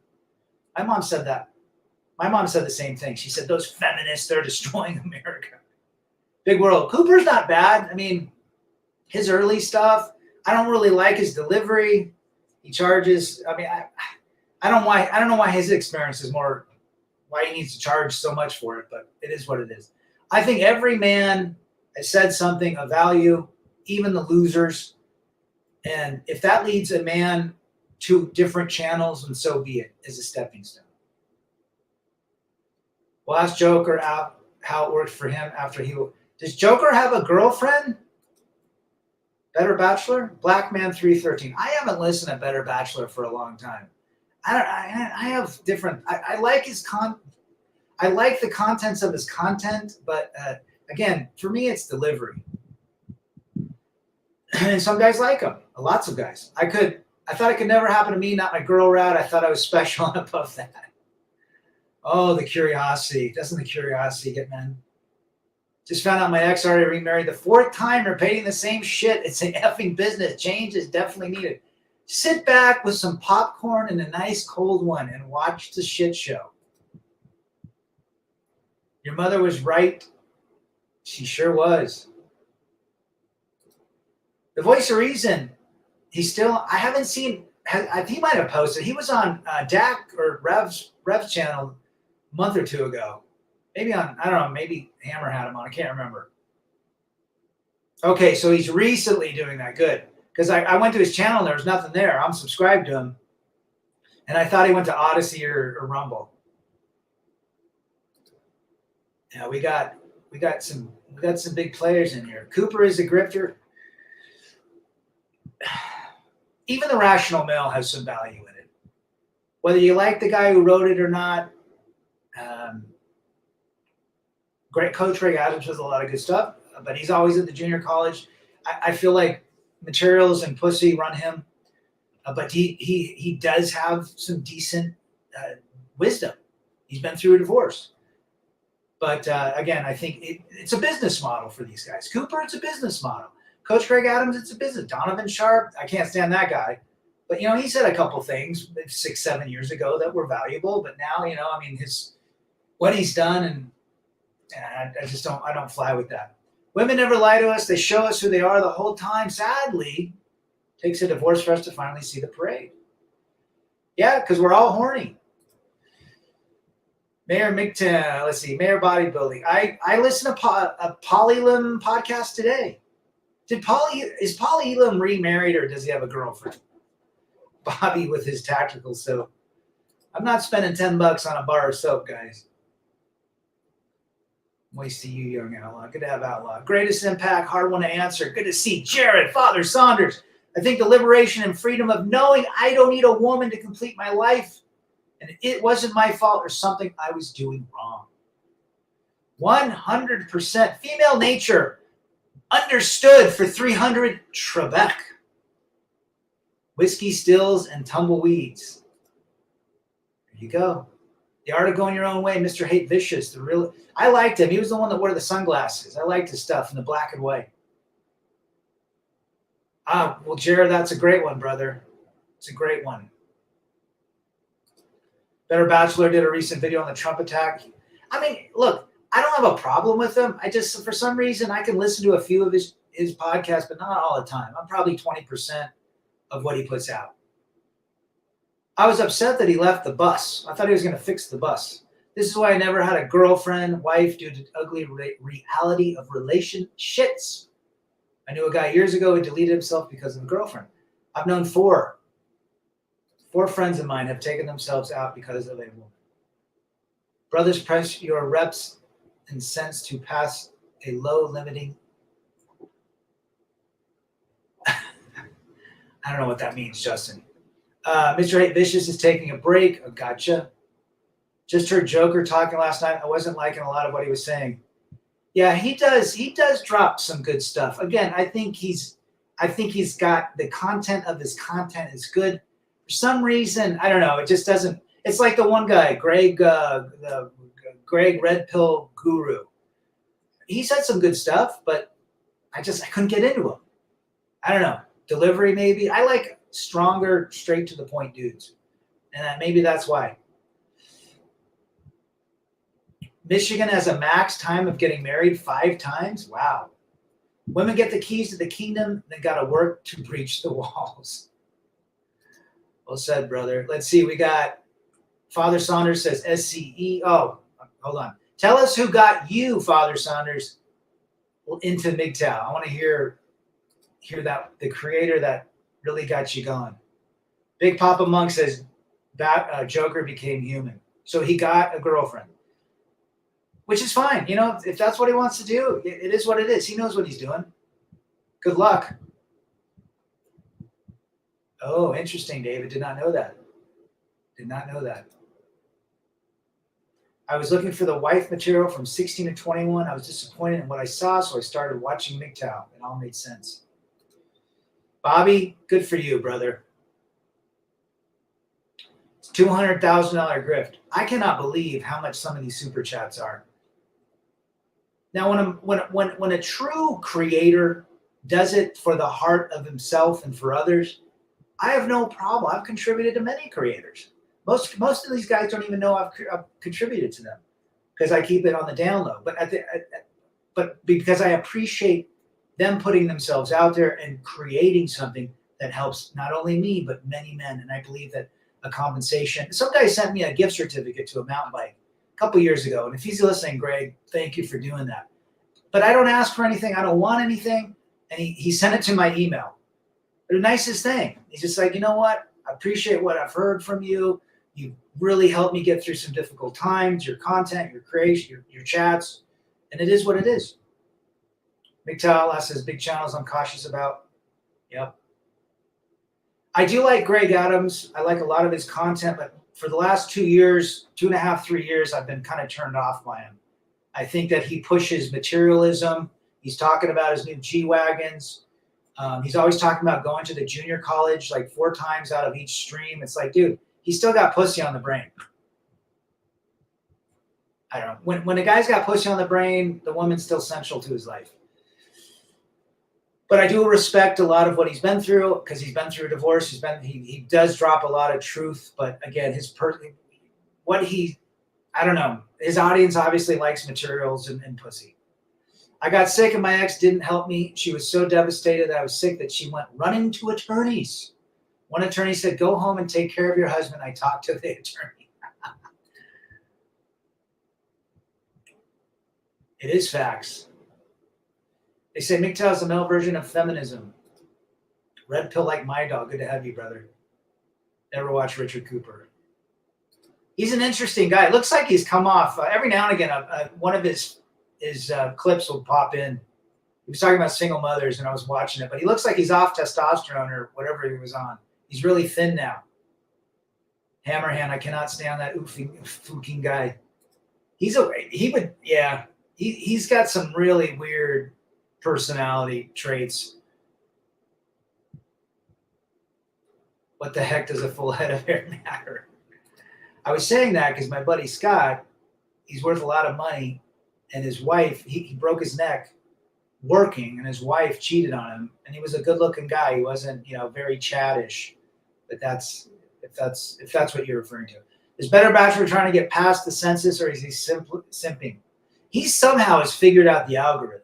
My mom said that. My mom said the same thing. She said, those feminists, they're destroying America. Big world. Cooper's not bad. I mean, his early stuff, I don't really like his delivery. He charges, I don't know why his experience is more, why he needs to charge so much for it, but it is what it is. I think every man has said something of value, even the losers. And if that leads a man to different channels, then so be it, as a stepping stone. We'll ask Joker out how it worked for him after he. Does Joker have a girlfriend? Better Bachelor? Black Man 313. I haven't listened to Better Bachelor for a long time. I have different. I like his I like the contents of his content, but again, for me, it's delivery. And some guys like him. Lots of guys. I thought it could never happen to me. Not my girl rat. I thought I was special and above that. Oh, the curiosity. Doesn't the curiosity get men? Just found out my ex already remarried the fourth time, repeating the same shit. It's an effing business. Change is definitely needed. Sit back with some popcorn and a nice cold one and watch the shit show. Your mother was right. She sure was. The voice of reason. I haven't seen, he might have posted. He was on Dak or Rev's channel a month or two ago. Maybe on, I don't know, maybe Hammer had him on. I can't remember. Okay, so he's recently doing that. Good. Because I went to his channel and there was nothing there. I'm subscribed to him. And I thought he went to Odyssey or Rumble. Yeah, we got some big players in here. Cooper is a grifter. Even the rational male has some value in it. Whether you like the guy who wrote it or not, great coach Greg Adams does a lot of good stuff, but he's always at the junior college. I feel like materials and pussy run him, but he does have some decent wisdom. He's been through a divorce. But again, I think it's a business model for these guys. Cooper, it's a business model. Coach Greg Adams, it's a business. Donovan Sharp, I can't stand that guy. But, he said a couple things 6-7 years ago that were valuable. But now, what he's done, and I don't fly with that. Women never lie to us. They show us who they are the whole time. Sadly, it takes a divorce for us to finally see the parade. Yeah, because we're all horny. Mayor McTown, let's see, Mayor Bodybuilding. I listened to a Paul Elam podcast today. Is Paul Elam remarried or does he have a girlfriend? Bobby with his tactical soap. I'm not spending $10 on a bar of soap, guys. Moist to you, young outlaw. Good to have outlaw. Greatest impact, hard one to answer. Good to see Jared, Father Saunders. I think the liberation and freedom of knowing I don't need a woman to complete my life, and it wasn't my fault or something I was doing wrong. 100% female nature understood for 300 Trebek. Whiskey stills and tumbleweeds. There you go. The art of going your own way, Mr. Hate Vicious. I liked him. He was the one that wore the sunglasses. I liked his stuff in the black and white. Well, Jared, that's a great one, brother. It's a great one. Better Bachelor did a recent video on the Trump attack. Look, I don't have a problem with him. I just, for some reason, I can listen to a few of his podcasts, but not all the time. I'm probably 20% of what he puts out. I was upset that he left the bus. I thought he was going to fix the bus. This is why I never had a girlfriend, wife, due to ugly reality of relationships. I knew a guy years ago who deleted himself because of a girlfriend. I've known four friends of mine have taken themselves out because of a woman. Brothers, press your reps and sense to pass a low limiting. I don't know what that means, Justin. Mr. Hate Vicious is taking a break. Oh, gotcha. Just heard Joker talking last night. I wasn't liking a lot of what he was saying. Yeah, he does drop some good stuff. Again, I think he's got the content of his content is good. For some reason, I don't know. It just doesn't. It's like the one guy, Greg, the Greg Red Pill Guru. He said some good stuff, but I couldn't get into him. I don't know. Delivery, maybe. I like stronger, straight to the point dudes. And maybe that's why. Michigan has a max time of getting married 5 times. Wow. Women get the keys to the kingdom, they got to work to breach the walls. Well said, brother. Let's see. We got Father Saunders says SCE. Oh, hold on. Tell us who got you, Father Saunders, into MGTOW. I want to hear that the creator that really got you going. Big Papa Monk says that Joker became human. So he got a girlfriend, which is fine. If that's what he wants to do, it is what it is. He knows what he's doing. Good luck. Oh, interesting, David. Did not know that. I was looking for the wife material from 16 to 21. I was disappointed in what I saw, so I started watching MGTOW. It all made sense. Bobby, good for you, brother. $200,000 grift. I cannot believe how much some of these super chats are. Now, when a true creator does it for the heart of himself and for others, I have no problem. I've contributed to many creators. Most of these guys don't even know I've contributed to them because I keep it on the down low. But because I appreciate them putting themselves out there and creating something that helps not only me but many men. And I believe that a compensation. Some guy sent me a gift certificate to a mountain bike a couple years ago, and if he's listening, Greg, thank you for doing that. But I don't ask for anything. I don't want anything. And he sent it to my email. The nicest thing. He's just like, you know what? I appreciate what I've heard from you. You really helped me get through some difficult times. Your content, your creation, your chats, and it is what it is. McTowell says big channels I'm cautious about. Yep. I do like Greg Adams. I like a lot of his content, but for the last 2 years, 2.5, 3 years, I've been kind of turned off by him. I think that he pushes materialism. He's talking about his new G-Wagons. He's always talking about going to the junior college like 4 times out of each stream. It's like, dude, he's still got pussy on the brain. I don't know. When a guy's got pussy on the brain, the woman's still central to his life. But I do respect a lot of what he's been through because he's been through a divorce. He does drop a lot of truth, but again, I don't know. His audience obviously likes materials and pussy. I got sick and my ex didn't help me. She was so devastated that I was sick that she went running to attorneys. One attorney said, go home and take care of your husband. I talked to the attorney. It is facts. They say MGTOW is the male version of feminism. Red pill like my dog. Good to have you, brother. Never watched Richard Cooper. He's an interesting guy. It looks like he's come off. Every now and again, one of his clips will pop in. He was talking about single mothers, and I was watching it. But he looks like he's off testosterone or whatever he was on. He's really thin now. Hammerhand, I cannot stand that fucking guy. He's got some really weird personality traits. What the heck does a full head of hair matter? I was saying that because my buddy Scott, he's worth a lot of money, and his wife, he broke his neck working, and his wife cheated on him, and he was a good-looking guy. He wasn't, very chattish, but if that's what you're referring to. Is Better Bachelor trying to get past the census, or is he simping? He somehow has figured out the algorithm.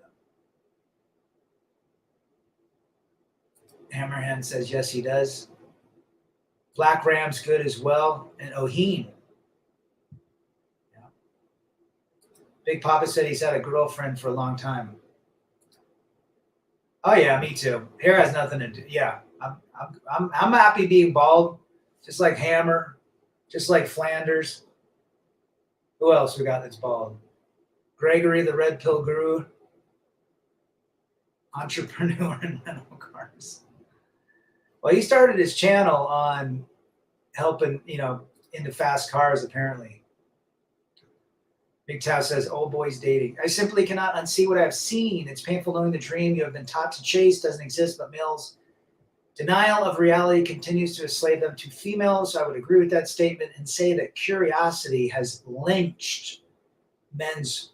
Hammerhand says, yes, he does. Black Ram's good as well. And Oheen. Yeah. Big Papa said he's had a girlfriend for a long time. Oh, yeah, me too. Hair has nothing to do. Yeah, I'm happy being bald, just like Hammer, just like Flanders. Who else we got that's bald? Gregory, the red pill guru. Entrepreneur in rental cars. Well, he started his channel on helping, into fast cars, apparently. Big Tao says, old boys dating. I simply cannot unsee what I've seen. It's painful knowing the dream you have been taught to chase doesn't exist, but males' denial of reality continues to enslave them to females. So I would agree with that statement and say that curiosity has lynched men's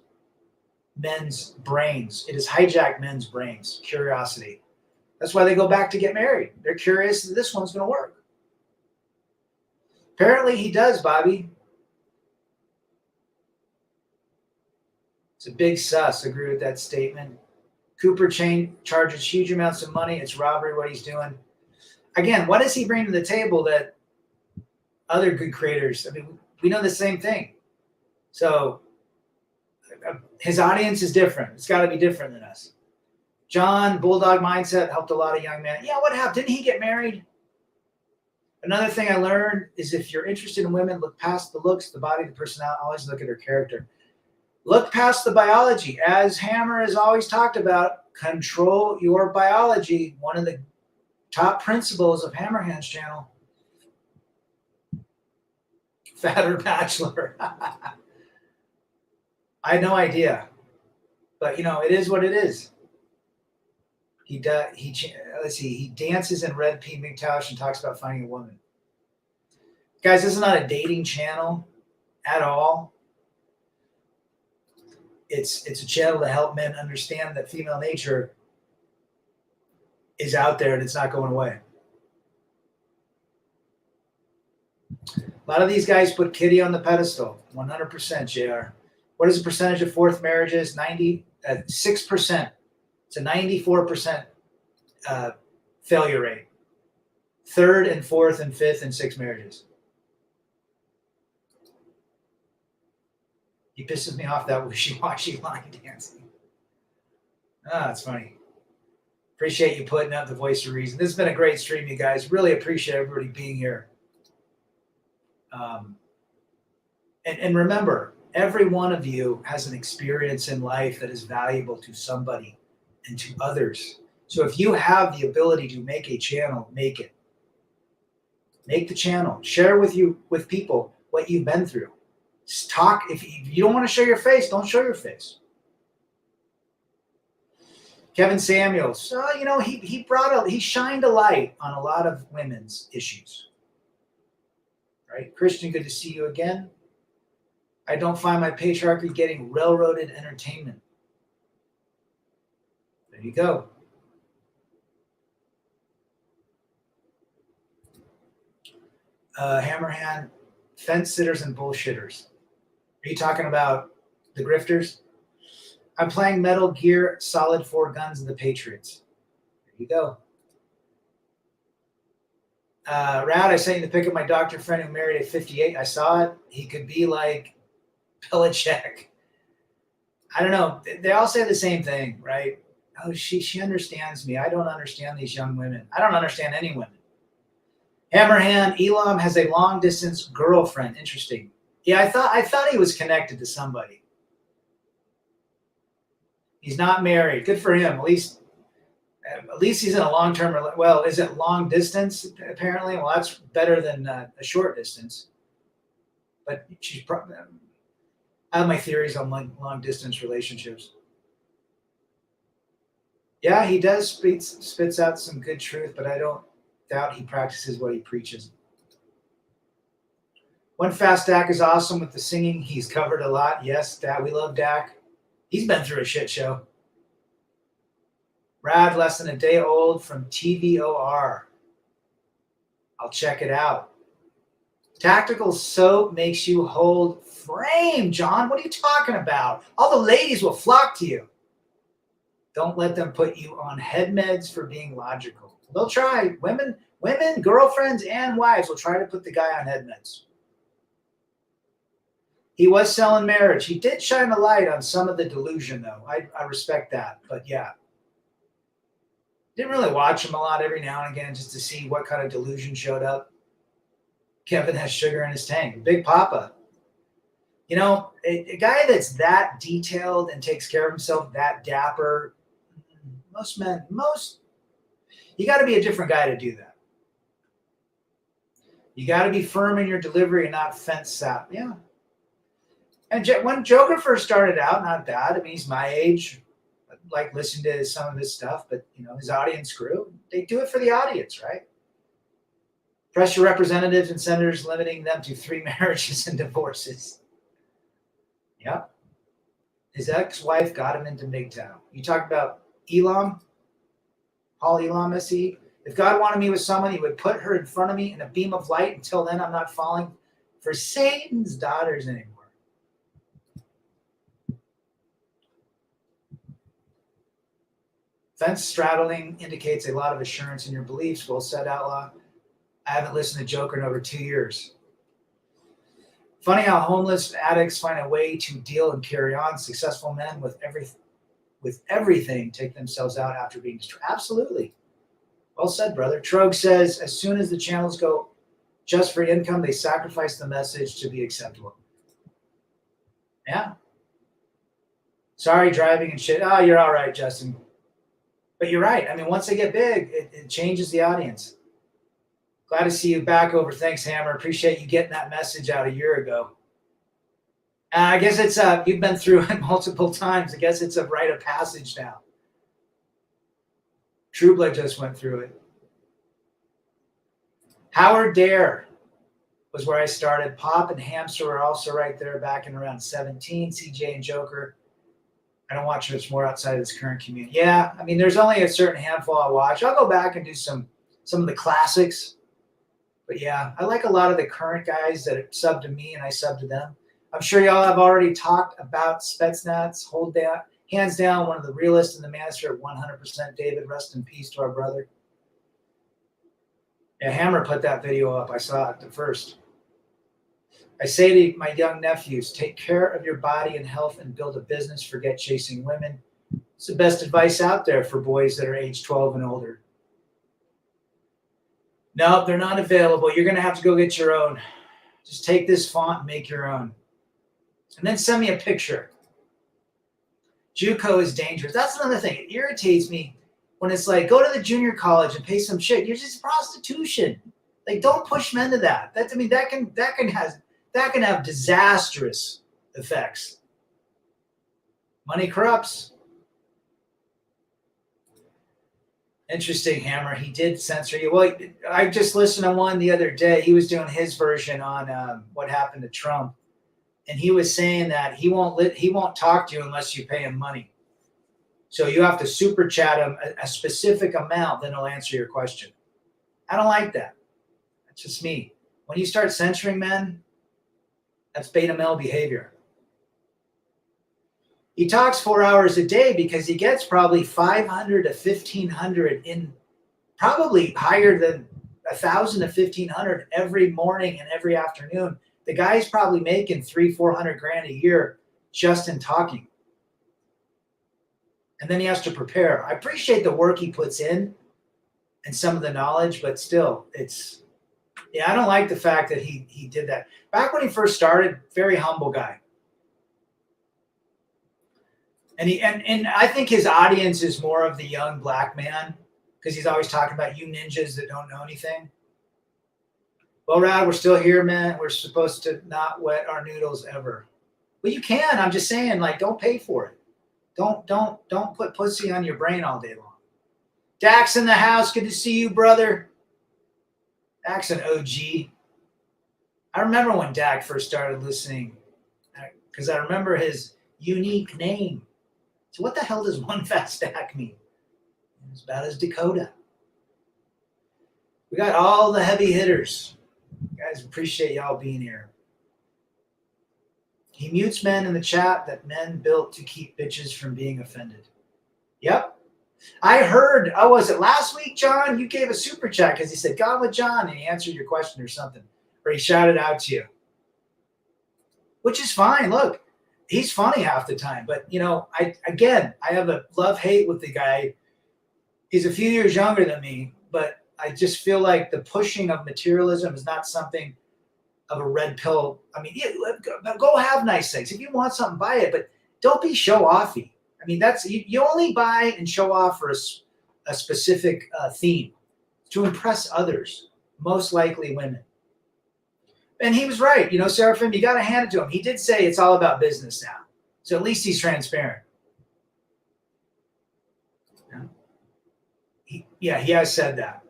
brains. It has hijacked men's brains, curiosity. That's why they go back to get married. They're curious that this one's going to work. Apparently he does, Bobby. It's a big sus. Agree with that statement. Cooper charges huge amounts of money. It's robbery what he's doing. Again, what does he bring to the table that other good creators, we know the same thing. So his audience is different. It's got to be different than us. John, Bulldog Mindset, helped a lot of young men. Yeah, what happened? Didn't he get married? Another thing I learned is if you're interested in women, look past the looks, the body, the personality. Always look at her character. Look past the biology. As Hammer has always talked about, control your biology. One of the top principles of Hammerhand's channel. Fatter Bachelor. I had no idea. But, it is what it is. He dances in red pea McTosh and talks about finding a woman. Guys, this is not a dating channel at all. It's a channel to help men understand that female nature is out there and it's not going away. A lot of these guys put Kitty on the pedestal. 100%, JR. What is the percentage of fourth marriages? 6%. It's a 94% failure rate. Third and fourth and fifth and sixth marriages. He pisses me off, that wishy-washy line dancing. That's funny. Appreciate you putting up the voice of reason. This has been a great stream, you guys. Really appreciate everybody being here. And remember, every one of you has an experience in life that is valuable to somebody and to others. So if you have the ability to make a channel, make it. Make the channel. Share with people what you've been through. Just talk. If you don't want to show your face, don't show your face. Kevin Samuels, he shined a light on a lot of women's issues. Right? Christian, good to see you again. I don't find my patriarchy getting railroaded entertainment. There you go. Hammerhand, fence sitters and bullshitters. Are you talking about the grifters? I'm playing Metal Gear Solid 4 Guns and the Patriots. There you go. Rad, I sent you the pic of my doctor friend who married at 58. I saw it. He could be like Belichick. I don't know. They all say the same thing, right? Oh, she understands me. I don't understand these young women. I don't understand any women. Hammerhand, Elam has a long distance girlfriend. Interesting. Yeah, I thought he was connected to somebody. He's not married. Good for him. At least he's in a long-term. Well, is it long distance? Apparently, well, that's better than a short distance. But she's probably. I have my theories on long distance relationships. Yeah, he does spits out some good truth, but I don't doubt he practices what he preaches. One Fast Dak is awesome with the singing. He's covered a lot. Yes, Dak, we love Dak. He's been through a shit show. Rad, less than a day old from TVOR. I'll check it out. Tactical soap makes you hold frame, John. What are you talking about? All the ladies will flock to you. Don't let them put you on head meds for being logical. They'll try. Women, girlfriends, and wives will try to put the guy on head meds. He was selling marriage. He did shine a light on some of the delusion, though. I respect that. But yeah. Didn't really watch him a lot, every now and again, just to see what kind of delusion showed up. Kevin has sugar in his tank. Big Papa. You know, a guy that's that detailed and takes care of himself, that dapper, you got to be a different guy to do that. You got to be firm in your delivery and not fence sap. Yeah. And when Joker first started out, not bad. I mean, he's my age. I like listening to some of his stuff, but his audience grew. They do it for the audience, right? Press your representatives and senators, limiting them to 3 marriages and divorces. Yep. His ex-wife got him into MGTOW. You talk about Elam, Paul Elam, SE. If God wanted me with someone, he would put her in front of me in a beam of light. Until then, I'm not falling for Satan's daughters anymore. Fence straddling indicates a lot of assurance in your beliefs. Well said, Outlaw. I haven't listened to Joker in over 2 years. Funny how homeless addicts find a way to deal and carry on. Successful men with everything take themselves out after being destroyed. Absolutely. Well said, brother. Trogue says, as soon as the channels go just for income, they sacrifice the message to be acceptable. Yeah. Sorry, driving and shit. Oh, you're all right, Justin. But you're right. I mean, once they get big, it changes the audience. Glad to see you back over. Thanks, Hammer. Appreciate you getting that message out a year ago. I guess it's you've been through it multiple times. I guess it's a rite of passage now. True Blood just went through it. Howard Dare. was where I started. Pop and Hamster were also right there back in around 17. CJ and Joker. I don't watch much more outside of this current community. Yeah, I mean, there's only a certain handful I watch. I'll go back and do some of the classics. But yeah, I like a lot of the current guys that sub to me and I sub to them. I'm sure y'all have already talked about Spetsnaz. Hold down, hands down, one of the realest in the manosphere, 100%. David, rest in peace to our brother. Yeah, Hammer put that video up. I saw it the first. I say to my young nephews, take care of your body and health and build a business. Forget chasing women. It's the best advice out there for boys that are age 12 and older. No, they're not available. You're going to have to go get your own. Just take this font and make your own. And then send me a picture. JUCO is dangerous. That's another thing. It irritates me when it's like, go to the junior college and pay some shit. You're just prostitution. Like, don't push men to that. That, I mean, that can have disastrous effects. Money corrupts. Interesting, Hammer. He did censor you. Well, I just listened to one the other day. He was doing his version on what happened to Trump, and he was saying that he won't talk to you unless you pay him money. So you have to super chat him a specific amount, then he'll answer your question. I don't like that. That's just me. When you start censoring men, that's beta male behavior. He talks 4 hours a day because he gets probably 500 to 1,500 in, probably higher than 1,000 to 1,500 every morning and every afternoon. The guy's probably making 300-400 grand a year just in talking. And then he has to prepare. I appreciate the work he puts in and some of the knowledge, but still, it's, yeah, I don't like the fact that he did that. Back when he first started, very humble guy. And I think his audience is more of the young black man because he's always talking about you ninjas that don't know anything. Well, Rad, we're still here, man. We're supposed to not wet our noodles ever. Well, you can. I'm just saying, like, don't pay for it. Don't put pussy on your brain all day long. Dax in the house. Good to see you, brother. Dax an OG. I remember when Dak first started listening because I remember his unique name. So what the hell does one fat stack mean? It's about as Dakota. We got all the heavy hitters. Guys, appreciate y'all being here. He mutes men in the chat that men built to keep bitches from being offended. Yep. I heard, was it last week, John? You gave a super chat because he said, "God with John," and he answered your question or something. Or he shouted out to you. Which is fine. Look, he's funny half the time. But, you know, I have a love-hate with the guy. He's a few years younger than me, but I just feel like the pushing of materialism is not something of a red pill. I mean, yeah, go have nice things. If you want something, buy it. But don't be show-offy. I mean, that's you only buy and show off for a specific theme to impress others, most likely women. And he was right. You know, Seraphim, you got to hand it to him. He did say it's all about business now. So at least he's transparent. He has said that.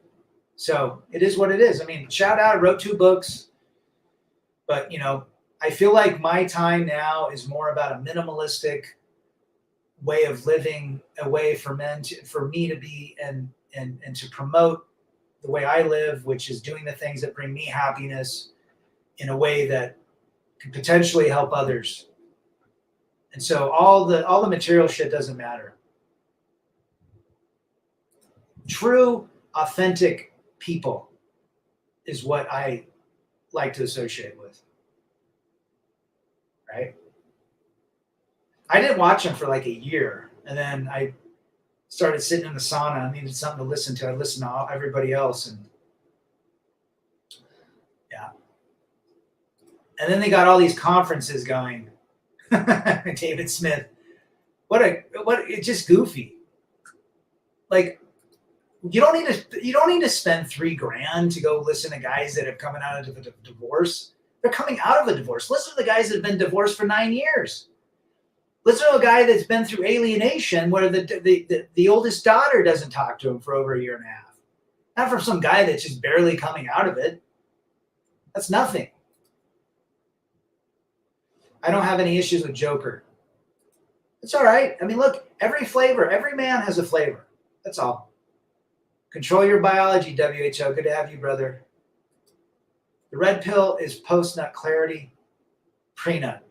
So it is what it is. I mean, shout out, wrote 2 books. But, you know, I feel like my time now is more about a minimalistic way of living, a way for me to be and to promote the way I live, which is doing the things that bring me happiness in a way that could potentially help others. And so all the material shit doesn't matter. True, authentic people is what I like to associate with. Right? I didn't watch him for like a year, and then I started sitting in the sauna. I needed something to listen to. I listened to everybody else, and yeah. And then they got all these conferences going. David Smith, it's just goofy. Like, you don't need to spend $3,000 to go listen to guys that have coming out of a divorce. They're coming out of a divorce. Listen to the guys that have been divorced for 9 years. Listen to a guy that's been through alienation where the oldest daughter doesn't talk to him for over a year and a half. Not from some guy that's just barely coming out of it. That's nothing. I don't have any issues with Joker. It's all right. I mean, look, every flavor, every man has a flavor. That's all. Control your biology, WHO. Good to have you, brother. The red pill is post-nut clarity, pre-nut.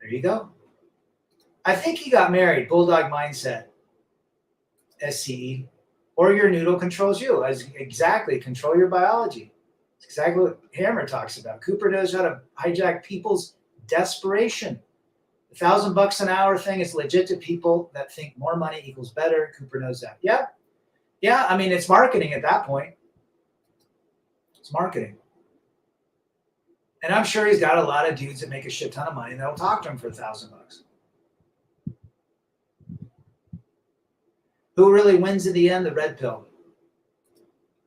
There you go. I think he got married, Bulldog Mindset, SCE. Or your noodle controls you. Exactly. Control your biology. It's exactly what Hammer talks about. Cooper knows how to hijack people's desperation. The $1,000 an hour thing is legit to people that think more money equals better. Cooper knows that. Yeah. Yeah. I mean, it's marketing at that point. It's marketing. And I'm sure he's got a lot of dudes that make a shit ton of money and that'll talk to him for $1,000. Who really wins in the end? The red pill.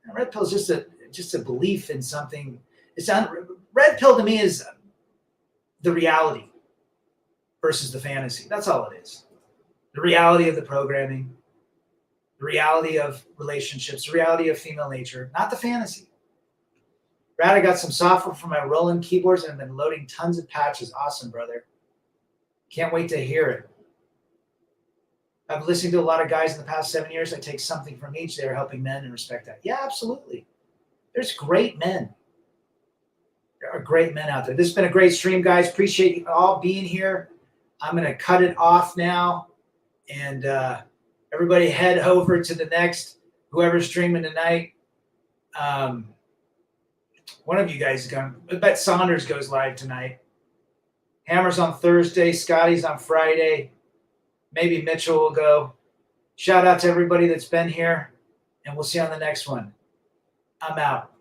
The red pill is just a belief in something. Red pill to me is the reality versus the fantasy. That's all it is. The reality of the programming, the reality of relationships, the reality of female nature, not the fantasy. Brad, I got some software for my Roland keyboards and I've been loading tons of patches. Awesome, brother. Can't wait to hear it. I've listened to a lot of guys in the past 7 years. I take something from each. They're helping men and respect that. Yeah, absolutely. There's great men. There are great men out there. This has been a great stream, guys. Appreciate you all being here. I'm going to cut it off now. And everybody head over to the next, whoever's streaming tonight. One of you guys is going. I bet Saunders goes live tonight. Hammer's on Thursday. Scotty's on Friday. Maybe Mitchell will go. Shout out to everybody that's been here. And we'll see you on the next one. I'm out.